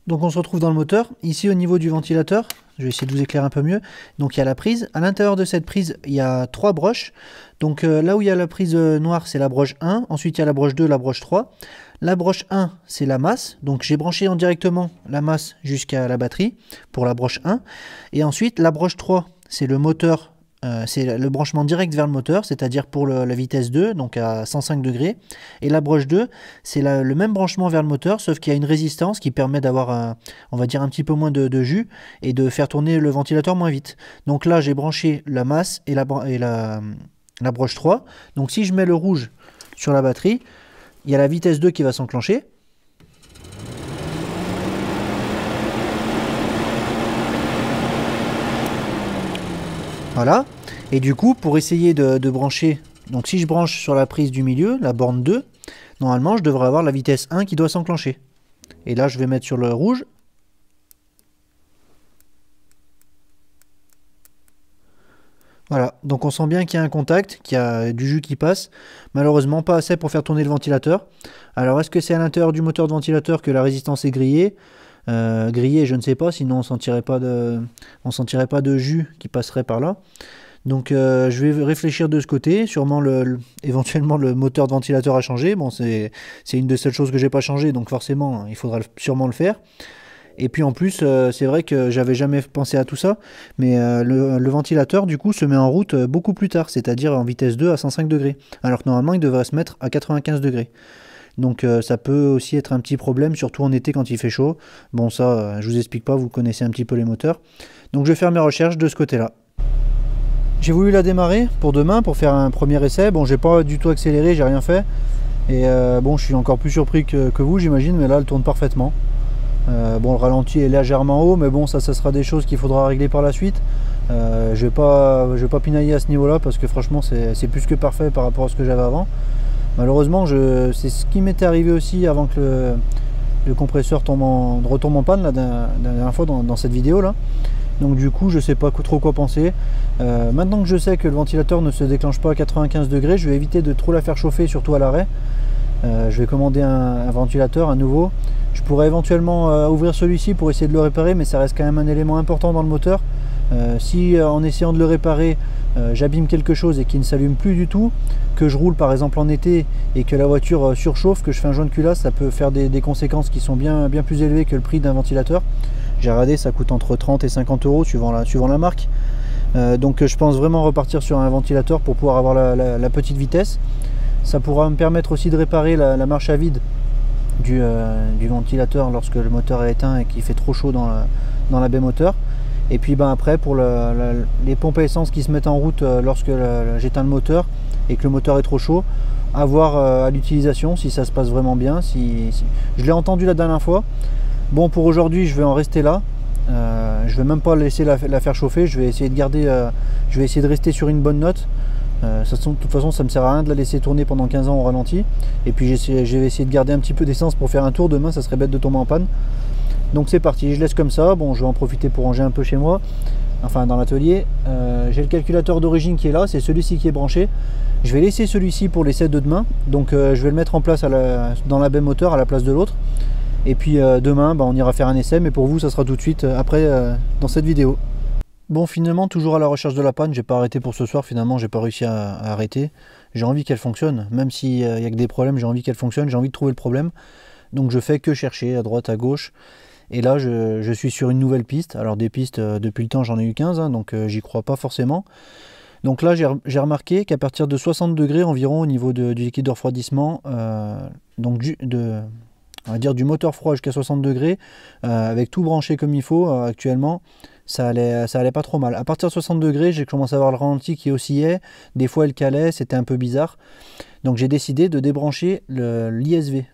Donc on se retrouve dans le moteur, ici au niveau du ventilateur, je vais essayer de vous éclairer un peu mieux. Donc il y a la prise, à l'intérieur de cette prise il y a trois broches. Donc là où il y a la prise noire c'est la broche 1, ensuite il y a la broche 2, la broche 3. La broche 1 c'est la masse, donc j'ai branché directement la masse jusqu'à la batterie pour la broche 1. Et ensuite la broche 3 c'est le moteur. C'est le branchement direct vers le moteur, c'est-à-dire pour la vitesse 2, donc à 105 degrés. Et la broche 2, c'est le même branchement vers le moteur, sauf qu'il y a une résistance qui permet d'avoir, on va dire, un petit peu moins de jus et de faire tourner le ventilateur moins vite. Donc là, j'ai branché la masse et la broche 3. Donc si je mets le rouge sur la batterie, il y a la vitesse 2 qui va s'enclencher. Voilà, et du coup pour essayer de brancher, donc si je branche sur la prise du milieu, la borne 2, normalement je devrais avoir la vitesse 1 qui doit s'enclencher. Et là je vais mettre sur le rouge. Voilà, donc on sent bien qu'il y a un contact, qu'il y a du jus qui passe, malheureusement pas assez pour faire tourner le ventilateur. Alors est-ce que c'est à l'intérieur du moteur de ventilateur que la résistance est grillée? Grillé, je ne sais pas, sinon on sentirait pas de jus qui passerait par là. Donc je vais réfléchir de ce côté. Sûrement éventuellement le moteur de ventilateur a changé. Bon, c'est une des seules choses que j'ai pas changé, donc forcément il faudra sûrement le faire. Et puis en plus c'est vrai que j'avais jamais pensé à tout ça, mais le ventilateur du coup se met en route beaucoup plus tard, c'est-à-dire en vitesse 2 à 105 degrés, alors que normalement il devrait se mettre à 95 degrés. Donc ça peut aussi être un petit problème, surtout en été quand il fait chaud. Bon ça, je vous explique pas, vous connaissez un petit peu les moteurs. Donc je vais faire mes recherches de ce côté-là. J'ai voulu la démarrer pour demain, pour faire un premier essai. Bon, j'ai pas du tout accéléré, j'ai rien fait. Et bon, je suis encore plus surpris que vous, j'imagine, mais là, elle tourne parfaitement. Bon, le ralenti est légèrement haut, mais bon, ça sera des choses qu'il faudra régler par la suite. Je vais pas pinailler à ce niveau-là, parce que franchement, c'est plus que parfait par rapport à ce que j'avais avant. Malheureusement, c'est ce qui m'était arrivé aussi avant que le compresseur retombe en panne la dernière fois dans cette vidéo là. Donc du coup, je sais pas trop quoi penser. Maintenant que je sais que le ventilateur ne se déclenche pas à 95 degrés, je vais éviter de trop la faire chauffer, surtout à l'arrêt. Je vais commander un ventilateur, un nouveau. Je pourrais éventuellement ouvrir celui-ci pour essayer de le réparer, mais ça reste quand même un élément important dans le moteur. Si en essayant de le réparer, j'abîme quelque chose et qu'il ne s'allume plus du tout, que je roule par exemple en été et que la voiture surchauffe, que je fais un joint de culasse, ça peut faire des conséquences qui sont bien plus élevées que le prix d'un ventilateur. J'ai regardé, ça coûte entre 30 et 50 euros suivant la marque. Donc je pense vraiment repartir sur un ventilateur pour pouvoir avoir la petite vitesse. Ça pourra me permettre aussi de réparer la marche à vide du ventilateur lorsque le moteur est éteint et qu'il fait trop chaud dans la baie moteur. Et puis après pour les pompes à essence qui se mettent en route lorsque j'éteins le moteur et que le moteur est trop chaud, à voir à l'utilisation si ça se passe vraiment bien. Je l'ai entendu la dernière fois. Bon, pour aujourd'hui je vais en rester là. Je vais même pas laisser la faire chauffer. Je vais essayer de rester sur une bonne note. De toute façon ça me sert à rien de la laisser tourner pendant 15 ans au ralenti. Et puis je vais essayer de garder un petit peu d'essence pour faire un tour. Demain ça serait bête de tomber en panne. Donc c'est parti, je laisse comme ça. Bon, je vais en profiter pour ranger un peu chez moi. enfin dans l'atelier. J'ai le calculateur d'origine qui est là, c'est celui-ci qui est branché. Je vais laisser celui-ci pour l'essai de demain, donc je vais le mettre en place dans la baie moteur à la place de l'autre. Et puis demain, on ira faire un essai, mais pour vous, ça sera tout de suite après dans cette vidéo. Bon, finalement, toujours à la recherche de la panne, j'ai pas arrêté pour ce soir, finalement, j'ai pas réussi à arrêter. J'ai envie qu'elle fonctionne, même s'il y a que des problèmes, j'ai envie qu'elle fonctionne, j'ai envie de trouver le problème. Donc je fais que chercher à droite, à gauche. Et là, je suis sur une nouvelle piste. Alors des pistes, depuis le temps, j'en ai eu 15, hein, donc j'y crois pas forcément. Donc là, j'ai remarqué qu'à partir de 60 degrés environ au niveau du liquide de refroidissement, donc on va dire du moteur froid jusqu'à 60 degrés, avec tout branché comme il faut actuellement, ça allait pas trop mal. À partir de 60 degrés, j'ai commencé à avoir le ralenti qui oscillait, des fois elle calait, c'était un peu bizarre. Donc j'ai décidé de débrancher l'ISV.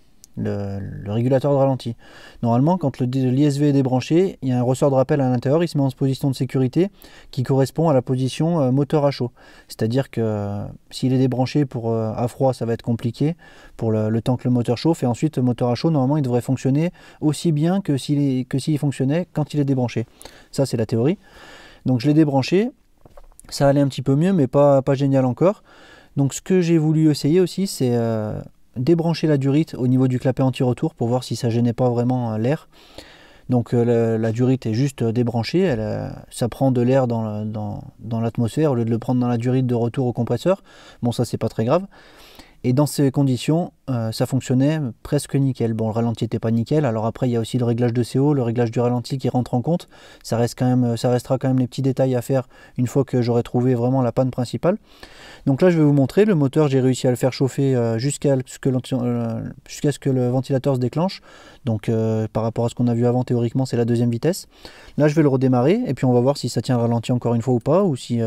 Le régulateur de ralenti. Normalement, quand l'ISV est débranché, il y a un ressort de rappel à l'intérieur, il se met en position de sécurité qui correspond à la position moteur à chaud. C'est-à-dire que s'il est débranché à froid, ça va être compliqué pour le temps que le moteur chauffe. Et ensuite, le moteur à chaud, normalement, il devrait fonctionner aussi bien que s'il fonctionnait quand il est débranché. Ça, c'est la théorie. Donc, je l'ai débranché. Ça allait un petit peu mieux, mais pas génial encore. Donc, ce que j'ai voulu essayer aussi, c'est débrancher la durite au niveau du clapet anti-retour pour voir si ça gênait pas vraiment l'air. Donc la durite est juste débranchée, ça prend de l'air dans l'atmosphère au lieu de le prendre dans la durite de retour au compresseur. Bon, ça c'est pas très grave. Et dans ces conditions, ça fonctionnait presque nickel. Bon, le ralenti n'était pas nickel. Alors après, il y a aussi le réglage de CO, le réglage du ralenti qui rentre en compte. Ça restera quand même les petits détails à faire une fois que j'aurai trouvé vraiment la panne principale. Donc là, je vais vous montrer. Le moteur, j'ai réussi à le faire chauffer jusqu'à ce que le ventilateur se déclenche. Donc par rapport à ce qu'on a vu avant, théoriquement, c'est la deuxième vitesse. Là, je vais le redémarrer et puis on va voir si ça tient le ralenti encore une fois ou pas, ou si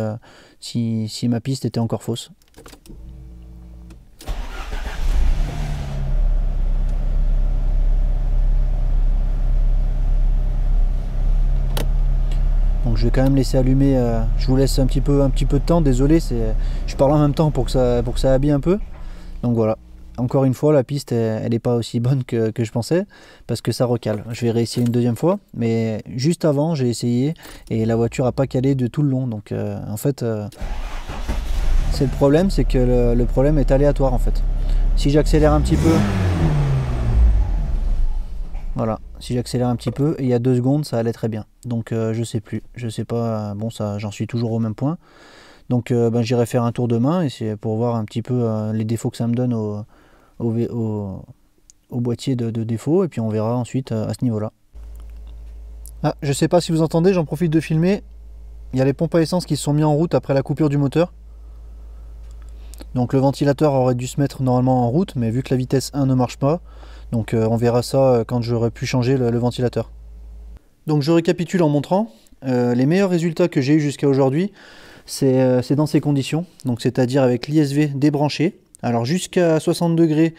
ma piste était encore fausse. Donc je vais quand même laisser allumer, je vous laisse un petit peu de temps, désolé, je parle en même temps pour que ça habille un peu. Donc voilà, encore une fois la piste elle n'est pas aussi bonne que je pensais, parce que ça recale. Je vais réessayer une deuxième fois, mais juste avant j'ai essayé et la voiture n'a pas calé de tout le long. Donc en fait, c'est le problème, c'est que le problème est aléatoire en fait. Si j'accélère un petit peu... Voilà, si j'accélère un petit peu, et il y a 2 secondes, ça allait très bien. Donc je sais plus, je sais pas, bon ça j'en suis toujours au même point. Donc j'irai faire un tour demain, et c'est pour voir un petit peu les défauts que ça me donne au boîtier de défauts, et puis on verra ensuite à ce niveau-là. Ah, je sais pas si vous entendez, j'en profite de filmer. Il y a les pompes à essence qui se sont mis en route après la coupure du moteur. Donc le ventilateur aurait dû se mettre normalement en route, mais vu que la vitesse 1 ne marche pas, donc on verra ça quand j'aurai pu changer le ventilateur. Donc je récapitule en montrant, les meilleurs résultats que j'ai eu jusqu'à aujourd'hui, c'est dans ces conditions, donc c'est-à-dire avec l'ISV débranché. Alors jusqu'à 60 degrés,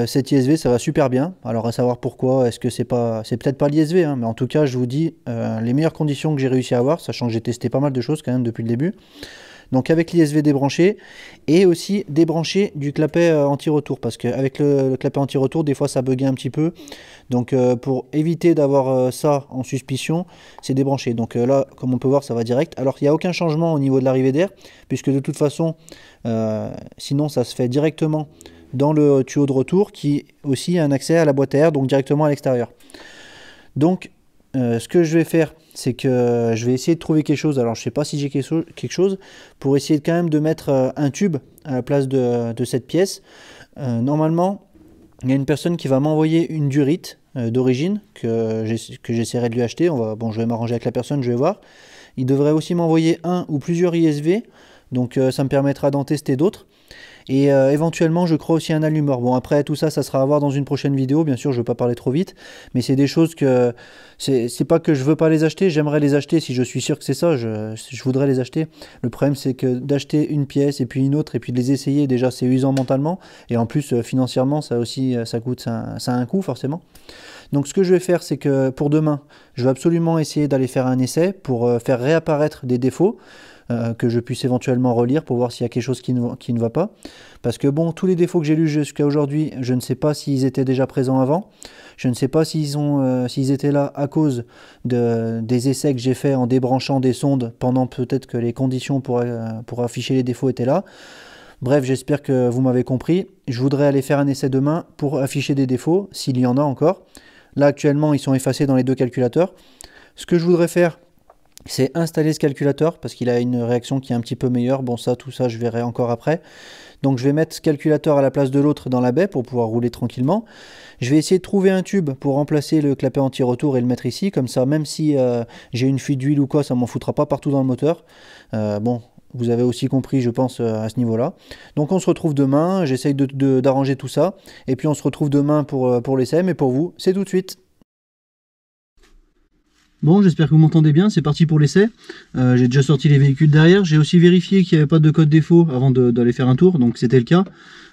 cet ISV ça va super bien. Alors à savoir pourquoi, est-ce que c'est peut-être pas l'ISV, hein, mais en tout cas je vous dis les meilleures conditions que j'ai réussi à avoir, sachant que j'ai testé pas mal de choses quand même depuis le début. Donc avec l'ISV débranché et aussi débranché du clapet anti-retour, parce qu'avec le clapet anti-retour des fois ça buguait un petit peu. Donc pour éviter d'avoir ça en suspicion, c'est débranché. Donc là comme on peut voir ça va direct. Alors il n'y a aucun changement au niveau de l'arrivée d'air, puisque de toute façon sinon ça se fait directement dans le tuyau de retour qui aussi a un accès à la boîte à air, donc directement à l'extérieur. Donc ce que je vais faire, c'est que je vais essayer de trouver quelque chose. Alors je sais pas si j'ai quelque chose pour essayer quand même de mettre un tube à la place de cette pièce. Normalement il y a une personne qui va m'envoyer une durite d'origine que j'essaierai de lui acheter. Je vais m'arranger avec la personne, je vais voir. Il devrait aussi m'envoyer un ou plusieurs ISV, donc ça me permettra d'en tester d'autres. Et éventuellement je crois aussi un allumeur. Bon après tout ça, ça sera à voir dans une prochaine vidéo, bien sûr je ne veux pas parler trop vite, mais c'est des choses que, c'est pas que je veux pas les acheter, j'aimerais les acheter si je suis sûr que c'est ça, je voudrais les acheter. Le problème c'est que d'acheter une pièce et puis une autre et puis de les essayer, déjà c'est usant mentalement, et en plus financièrement ça aussi, ça a un coût forcément. Donc ce que je vais faire, c'est que pour demain, je vais absolument essayer d'aller faire un essai pour faire réapparaître des défauts. que je puisse éventuellement relire pour voir s'il y a quelque chose qui ne va pas. Parce que bon, tous les défauts que j'ai lus jusqu'à aujourd'hui, je ne sais pas s'ils étaient déjà présents avant. Je ne sais pas s'ils étaient là à cause des essais que j'ai faits en débranchant des sondes pendant peut-être que les conditions pour afficher les défauts étaient là. Bref, j'espère que vous m'avez compris. Je voudrais aller faire un essai demain pour afficher des défauts, s'il y en a encore. Là, actuellement, ils sont effacés dans les deux calculateurs. Ce que je voudrais faire, c'est installer ce calculateur, parce qu'il a une réaction qui est un petit peu meilleure. Bon, tout ça, je verrai encore après. Donc, je vais mettre ce calculateur à la place de l'autre dans la baie pour pouvoir rouler tranquillement. Je vais essayer de trouver un tube pour remplacer le clapet anti-retour et le mettre ici. Comme ça, même si j'ai une fuite d'huile ou quoi, ça ne m'en foutra pas partout dans le moteur. Bon... Vous avez aussi compris, je pense, à ce niveau-là. Donc on se retrouve demain, j'essaye d'arranger tout ça. Et puis on se retrouve demain pour l'essai, mais pour vous, c'est tout de suite. Bon, j'espère que vous m'entendez bien, c'est parti pour l'essai. J'ai déjà sorti les véhicules derrière. J'ai aussi vérifié qu'il n'y avait pas de code défaut avant d'aller faire un tour, donc c'était le cas.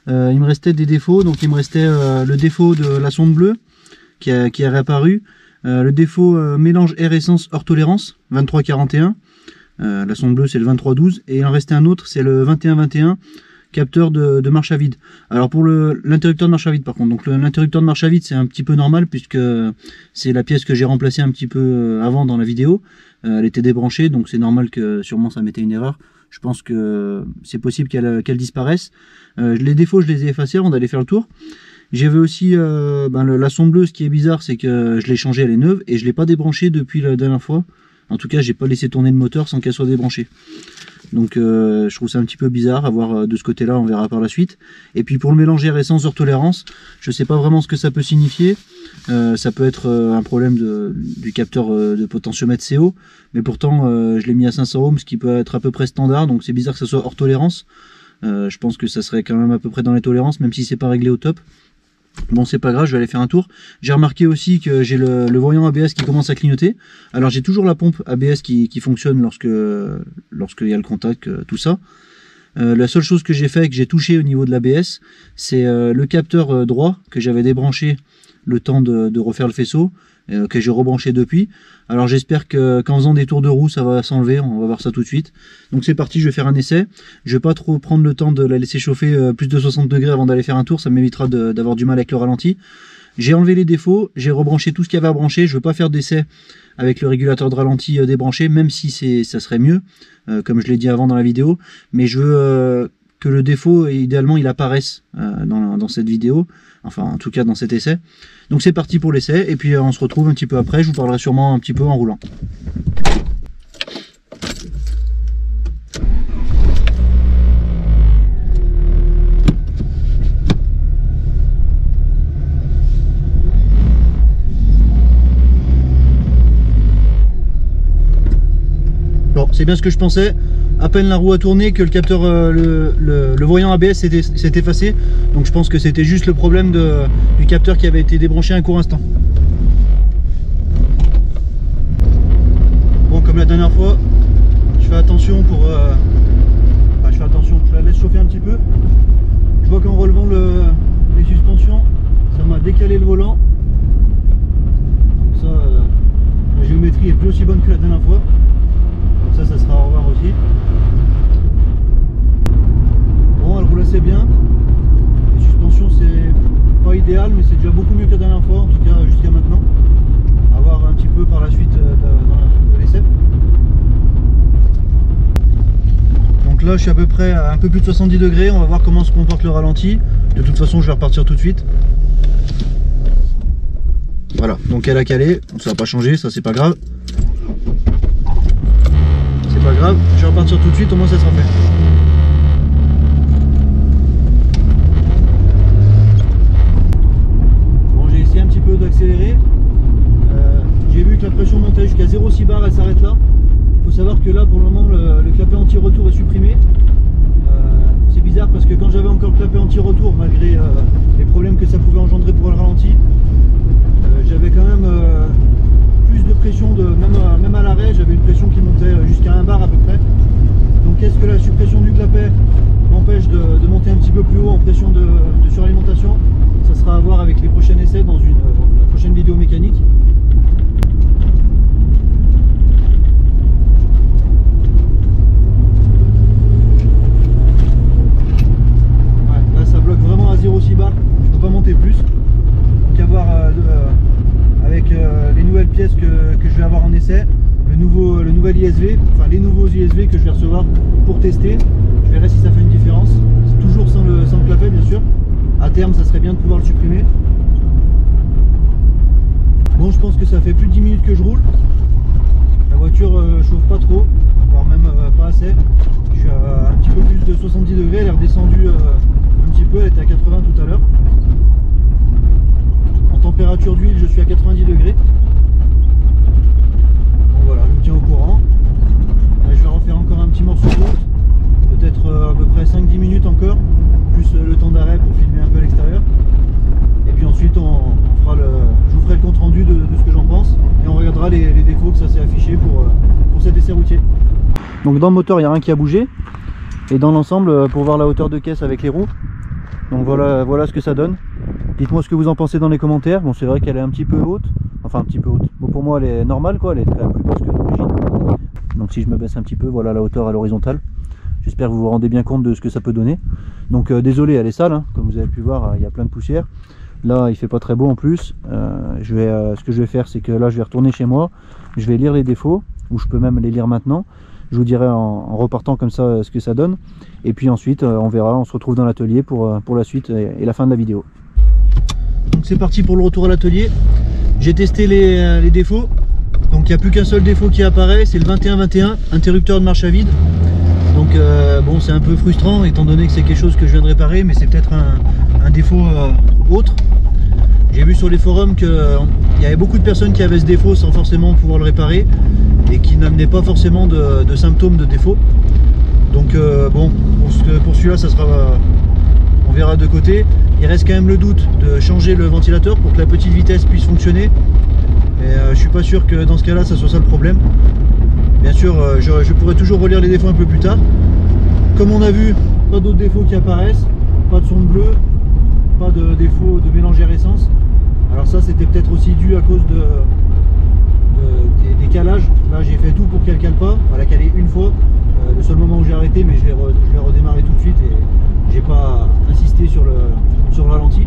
Il me restait des défauts, donc il me restait le défaut de la sonde bleue qui est réapparu. Le défaut mélange air-essence hors tolérance, 2341. La sonde bleue c'est le 2312 et il en restait un autre, c'est le 2121 capteur de marche à vide. Alors pour l'interrupteur de marche à vide par contre, donc l'interrupteur de marche à vide c'est un petit peu normal puisque c'est la pièce que j'ai remplacée un petit peu avant dans la vidéo. Elle était débranchée donc c'est normal que sûrement ça mettait une erreur. Je pense que c'est possible qu'elle disparaisse. Les défauts je les ai effacés avant d'aller faire le tour. J'avais aussi la sonde bleue, ce qui est bizarre c'est que je l'ai changée, elle est neuve et je l'ai pas débranchée depuis la dernière fois. En tout cas, j'ai pas laissé tourner le moteur sans qu'elle soit débranchée. Donc je trouve ça un petit peu bizarre à voir de ce côté-là, on verra par la suite. Et puis pour le mélange air essence hors tolérance, je sais pas vraiment ce que ça peut signifier. Ça peut être un problème du capteur de potentiomètre CO, mais pourtant je l'ai mis à 500 ohms, ce qui peut être à peu près standard, donc c'est bizarre que ça soit hors tolérance. Je pense que ça serait quand même à peu près dans les tolérances, même si c'est pas réglé au top. Bon, c'est pas grave, je vais aller faire un tour. J'ai remarqué aussi que j'ai le voyant ABS qui commence à clignoter. Alors j'ai toujours la pompe ABS qui fonctionne lorsqu'il y a le contact, tout ça. La seule chose que j'ai fait, que j'ai touché au niveau de l'ABS, c'est le capteur droit que j'avais débranché le temps de refaire le faisceau, que j'ai rebranché depuis. Alors j'espère qu'en faisant des tours de roue ça va s'enlever, on va voir ça tout de suite. Donc c'est parti, je vais faire un essai. Je vais pas trop prendre le temps de la laisser chauffer plus de 60 degrés avant d'aller faire un tour, ça m'évitera d'avoir du mal avec le ralenti. J'ai enlevé les défauts, j'ai rebranché tout ce qu'il y avait à brancher. Je veux pas faire d'essai avec le régulateur de ralenti débranché, même si ça serait mieux, comme je l'ai dit avant dans la vidéo. Mais je veux que le défaut, idéalement, il apparaisse dans cette vidéo, enfin en tout cas dans cet essai. Donc c'est parti pour l'essai, et puis on se retrouve un petit peu après, je vous parlerai sûrement un petit peu en roulant. Bon, c'est bien ce que je pensais. À peine la roue a tourné que le capteur, le voyant ABS s'est effacé. Donc je pense que c'était juste le problème du capteur qui avait été débranché un court instant. Bon, comme la dernière fois, je fais attention je la laisse chauffer un petit peu. Je vois qu'en relevant les suspensions, ça m'a décalé le volant. Donc ça, la géométrie est plus aussi bonne que la dernière fois. Ça sera au revoir aussi. Bon, elle roule assez bien. Les suspensions, c'est pas idéal, mais c'est déjà beaucoup mieux que la dernière fois, en tout cas jusqu'à maintenant. À voir un petit peu par la suite de l'essai. Donc là, je suis à peu près à un peu plus de 70 degrés. On va voir comment se comporte le ralenti. De toute façon, je vais repartir tout de suite. Voilà, donc elle a calé. Donc ça va pas changer, ça c'est pas grave. Pas grave, je vais repartir tout de suite, au moins ça sera fait. Bon, j'ai essayé un petit peu d'accélérer. J'ai vu que la pression montait jusqu'à 0,6 bar, elle s'arrête là. Il faut savoir que là pour le moment le clapet anti-retour est supprimé. C'est bizarre parce que quand j'avais encore le clapet anti-retour, malgré les problèmes que ça pouvait engendrer pour le ralenti, j'avais quand même plus de pression, même à l'arrêt, j'avais une pression qui montait jusqu'à 1 bar à peu près. Donc est-ce que la suppression du clapet m'empêche de monter un petit peu plus haut en pression de suralimentation? Ça sera à voir avec les prochains essais dans la prochaine vidéo mécanique. essai, le nouvel ISV, enfin les nouveaux ISV que je vais recevoir pour tester. Je verrai si ça fait une différence. C'est toujours sans le clapet bien sûr. À terme, ça serait bien de pouvoir le supprimer. Bon, je pense que ça fait plus de 10 minutes que je roule. La voiture chauffe pas trop, voire même pas assez. Je suis à un petit peu plus de 70 degrés, elle est redescendue un petit peu, elle était à 80 tout à l'heure. En température d'huile, je suis à 90 degrés. Bon voilà, je me tiens au courant. Je vais refaire encore un petit morceau de route, peut-être à peu près 5-10 minutes encore, plus le temps d'arrêt pour filmer un peu l'extérieur. Et puis ensuite, je vous ferai le compte rendu de ce que j'en pense et on regardera les défauts que ça s'est affiché pour cet essai routier. Donc dans le moteur, il n'y a rien qui a bougé. Et dans l'ensemble, pour voir la hauteur de caisse avec les roues, donc voilà ce que ça donne. Dites-moi ce que vous en pensez dans les commentaires. Bon, c'est vrai qu'elle est un petit peu haute, enfin un petit peu haute. Bon, pour moi, elle est normale, quoi. Elle est quand même plus basse que d'origine. Donc si je me baisse un petit peu, voilà la hauteur à l'horizontale. J'espère que vous vous rendez bien compte de ce que ça peut donner. Donc désolé, elle est sale, hein. Comme vous avez pu voir, il y a plein de poussière. Là, il fait pas très beau en plus. Ce que je vais faire, c'est que là, je vais retourner chez moi. Je vais lire les défauts, ou je peux même les lire maintenant. Je vous dirai en repartant comme ça ce que ça donne. Et puis ensuite, on verra, on se retrouve dans l'atelier pour la suite et la fin de la vidéo. Donc c'est parti pour le retour à l'atelier. J'ai testé les défauts. Donc il n'y a plus qu'un seul défaut qui apparaît, c'est le 21-21, interrupteur de marche à vide. Donc bon, c'est un peu frustrant étant donné que c'est quelque chose que je viens de réparer, mais c'est peut-être un défaut autre. J'ai vu sur les forums qu'il y avait beaucoup de personnes qui avaient ce défaut sans forcément pouvoir le réparer et qui n'amenaient pas forcément de symptômes de défaut. Donc bon, pour celui-là, ça sera, on verra de côté. Il reste quand même le doute de changer le ventilateur pour que la petite vitesse puisse fonctionner. Et je suis pas sûr que dans ce cas-là, ça soit ça le problème. Bien sûr, je pourrais toujours relire les défauts un peu plus tard. Comme on a vu, pas d'autres défauts qui apparaissent, pas de son de bleu, pas de défaut de mélangère essence. Alors ça, c'était peut-être aussi dû à cause des calages. Là, j'ai fait tout pour qu'elle cale pas. Elle a calé une fois. Le seul moment où j'ai arrêté, mais je l'ai redémarré tout de suite et j'ai pas insisté sur le ralenti.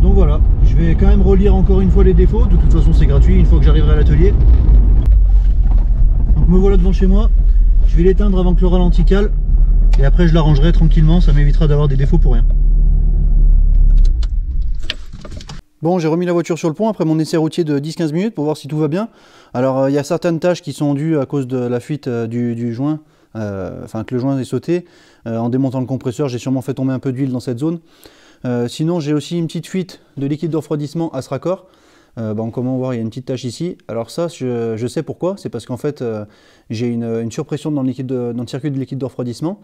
Donc voilà, je vais quand même relire encore une fois les défauts. De toute façon, c'est gratuit une fois que j'arriverai à l'atelier. Donc me voilà devant chez moi. Je vais l'éteindre avant que le ralenti cale. Et après, je l'arrangerai tranquillement. Ça m'évitera d'avoir des défauts pour rien. Bon, j'ai remis la voiture sur le pont après mon essai routier de 10-15 minutes pour voir si tout va bien. Alors, il y a certaines tâches qui sont dues à cause de la fuite du joint, enfin que le joint est sauté. En démontant le compresseur, j'ai sûrement fait tomber un peu d'huile dans cette zone. Sinon, j'ai aussi une petite fuite de liquide de refroidissement à ce raccord. Bon, comme on voit, il y a une petite tache ici. Alors ça, je sais pourquoi. C'est parce qu'en fait, j'ai une surpression dans le circuit de liquide de refroidissement.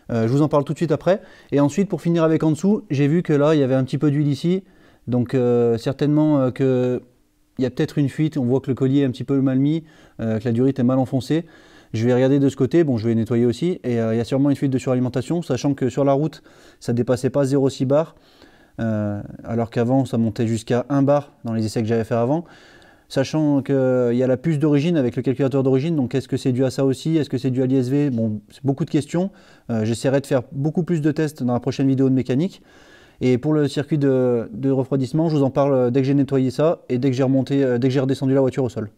Je vous en parle tout de suite après. Et ensuite, pour finir avec en dessous, j'ai vu que là, il y avait un petit peu d'huile ici. Donc certainement qu'il y a peut-être une fuite. On voit que le collier est un petit peu mal mis, que la durite est mal enfoncée. Je vais regarder de ce côté, bon je vais nettoyer aussi, et il y a sûrement une fuite de suralimentation, sachant que sur la route, ça ne dépassait pas 0,6 bar, alors qu'avant ça montait jusqu'à 1 bar dans les essais que j'avais fait avant. Sachant qu'il y a la puce d'origine avec le calculateur d'origine, donc est-ce que c'est dû à ça aussi, est-ce que c'est dû à l'ISV? Bon, c'est beaucoup de questions. J'essaierai de faire beaucoup plus de tests dans la prochaine vidéo de mécanique. Et pour le circuit de refroidissement, je vous en parle dès que j'ai nettoyé ça et dès que j'ai redescendu la voiture au sol.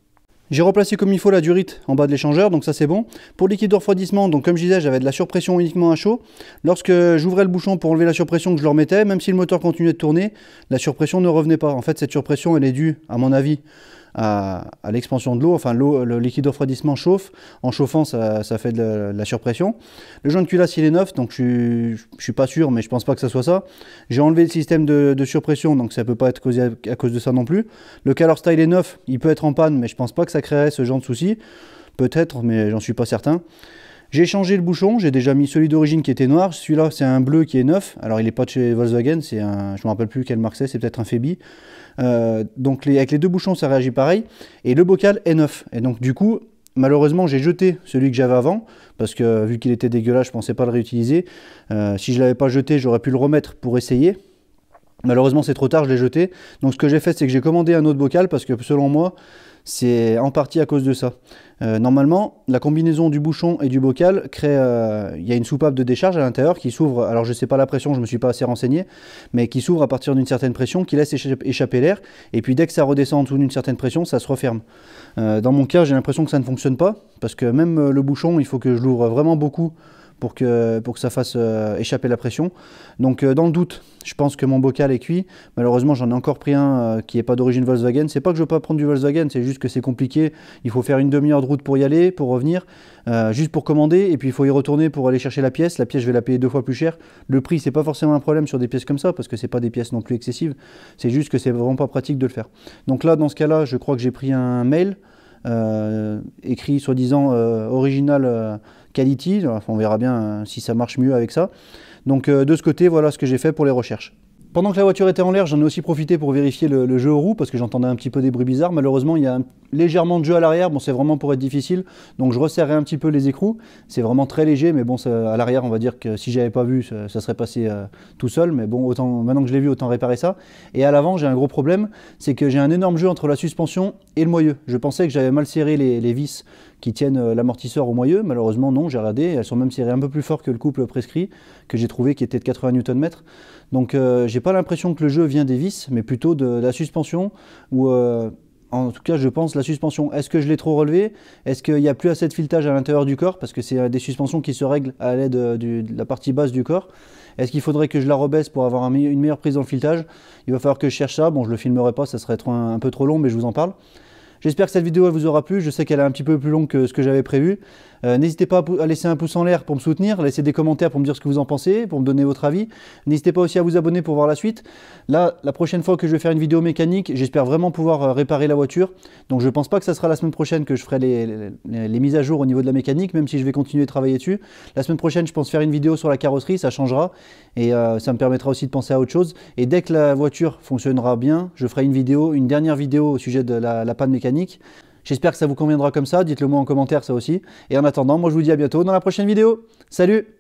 J'ai replacé comme il faut la durite en bas de l'échangeur, donc ça c'est bon. Pour le liquide de refroidissement, donc comme je disais, j'avais de la surpression uniquement à chaud. Lorsque j'ouvrais le bouchon pour enlever la surpression, que je le remettais, même si le moteur continuait de tourner, la surpression ne revenait pas. En fait, cette surpression, elle est due, à mon avis, à l'expansion de l'eau. Enfin, le liquide de refroidissement chauffe. En chauffant, ça fait de la surpression. Le joint de culasse, il est neuf, donc je suis pas sûr, mais je pense pas que ça soit ça. J'ai enlevé le système de surpression, donc ça peut pas être causé à cause de ça non plus. Le Calor Style est neuf, il peut être en panne, mais je pense pas que ça créerait ce genre de souci. Peut-être, mais j'en suis pas certain. J'ai changé le bouchon, j'ai déjà mis celui d'origine qui était noir. Celui-là, c'est un bleu qui est neuf. Alors, il n'est pas de chez Volkswagen, c'est un, je me rappelle plus quelle marque c'est peut-être un Febi. Donc, avec les deux bouchons, ça réagit pareil. Et le bocal est neuf. Et donc, du coup, malheureusement, j'ai jeté celui que j'avais avant, parce que vu qu'il était dégueulasse, je pensais pas le réutiliser. Si je l'avais pas jeté, j'aurais pu le remettre pour essayer. Malheureusement, c'est trop tard, je l'ai jeté. Donc ce que j'ai fait, c'est que j'ai commandé un autre bocal parce que selon moi, c'est en partie à cause de ça. Normalement, la combinaison du bouchon et du bocal crée... il y a une soupape de décharge à l'intérieur qui s'ouvre, alors je ne sais pas la pression, je ne me suis pas assez renseigné, mais qui s'ouvre à partir d'une certaine pression, qui laisse échapper l'air, et puis dès que ça redescend en dessous d'une certaine pression, ça se referme. Dans mon cas, j'ai l'impression que ça ne fonctionne pas, parce que même le bouchon, il faut que je l'ouvre vraiment beaucoup pour que ça fasse échapper la pression. Donc dans le doute, je pense que mon bocal est cuit. Malheureusement, j'en ai encore pris un qui n'est pas d'origine Volkswagen. C'est pas que je veux pas prendre du Volkswagen, c'est juste que c'est compliqué. Il faut faire une demi-heure de route pour y aller, pour revenir, juste pour commander, et puis il faut y retourner pour aller chercher la pièce. La pièce, je vais la payer 2 fois plus cher. Le prix, c'est pas forcément un problème sur des pièces comme ça, parce que c'est pas des pièces non plus excessives. C'est juste que c'est vraiment pas pratique de le faire. Donc là, dans ce cas-là, je crois que j'ai pris un mail écrit soi-disant original quality. On verra bien si ça marche mieux avec ça. Donc de ce côté, voilà ce que j'ai fait pour les recherches. Pendant que la voiture était en l'air, j'en ai aussi profité pour vérifier le jeu aux roues, parce que j'entendais un petit peu des bruits bizarres. Malheureusement, il y a légèrement de jeu à l'arrière. Bon, c'est vraiment pour être difficile. Donc je resserrais un petit peu les écrous. C'est vraiment très léger, mais bon, à l'arrière, on va dire que si j'avais pas vu, ça serait passé tout seul. Mais bon, autant, maintenant que je l'ai vu, autant réparer ça. Et à l'avant, j'ai un gros problème, c'est que j'ai un énorme jeu entre la suspension et le moyeu. Je pensais que j'avais mal serré les vis qui tiennent l'amortisseur au moyeu. Malheureusement, non, j'ai regardé. Elles sont même serrées un peu plus fort que le couple prescrit, que j'ai trouvé qui était de 80 Nm. Donc j'ai pas l'impression que le jeu vient des vis, mais plutôt de la suspension, ou en tout cas je pense la suspension. Est-ce que je l'ai trop relevé? Est-ce qu'il n'y a plus assez de filetage à l'intérieur du corps? Parce que c'est des suspensions qui se règlent à l'aide de la partie basse du corps. Est-ce qu'il faudrait que je la rebaisse pour avoir une meilleure prise dans le filetage? Il va falloir que je cherche ça. Bon, je le filmerai pas, ça serait un peu trop long, mais je vous en parle. J'espère que cette vidéo elle vous aura plu. Je sais qu'elle est un petit peu plus longue que ce que j'avais prévu. N'hésitez pas à laisser un pouce en l'air pour me soutenir, laissez des commentaires pour me dire ce que vous en pensez, pour me donner votre avis. N'hésitez pas aussi à vous abonner pour voir la suite. Là, la prochaine fois que je vais faire une vidéo mécanique, j'espère vraiment pouvoir réparer la voiture. Donc je ne pense pas que ça sera la semaine prochaine que je ferai les mises à jour au niveau de la mécanique, même si je vais continuer de travailler dessus. La semaine prochaine, je pense faire une vidéo sur la carrosserie, ça changera. Et ça me permettra aussi de penser à autre chose. Et dès que la voiture fonctionnera bien, je ferai une dernière vidéo au sujet de la panne mécanique. J'espère que ça vous conviendra comme ça, dites-le moi en commentaire ça aussi. Et en attendant, moi je vous dis à bientôt dans la prochaine vidéo. Salut!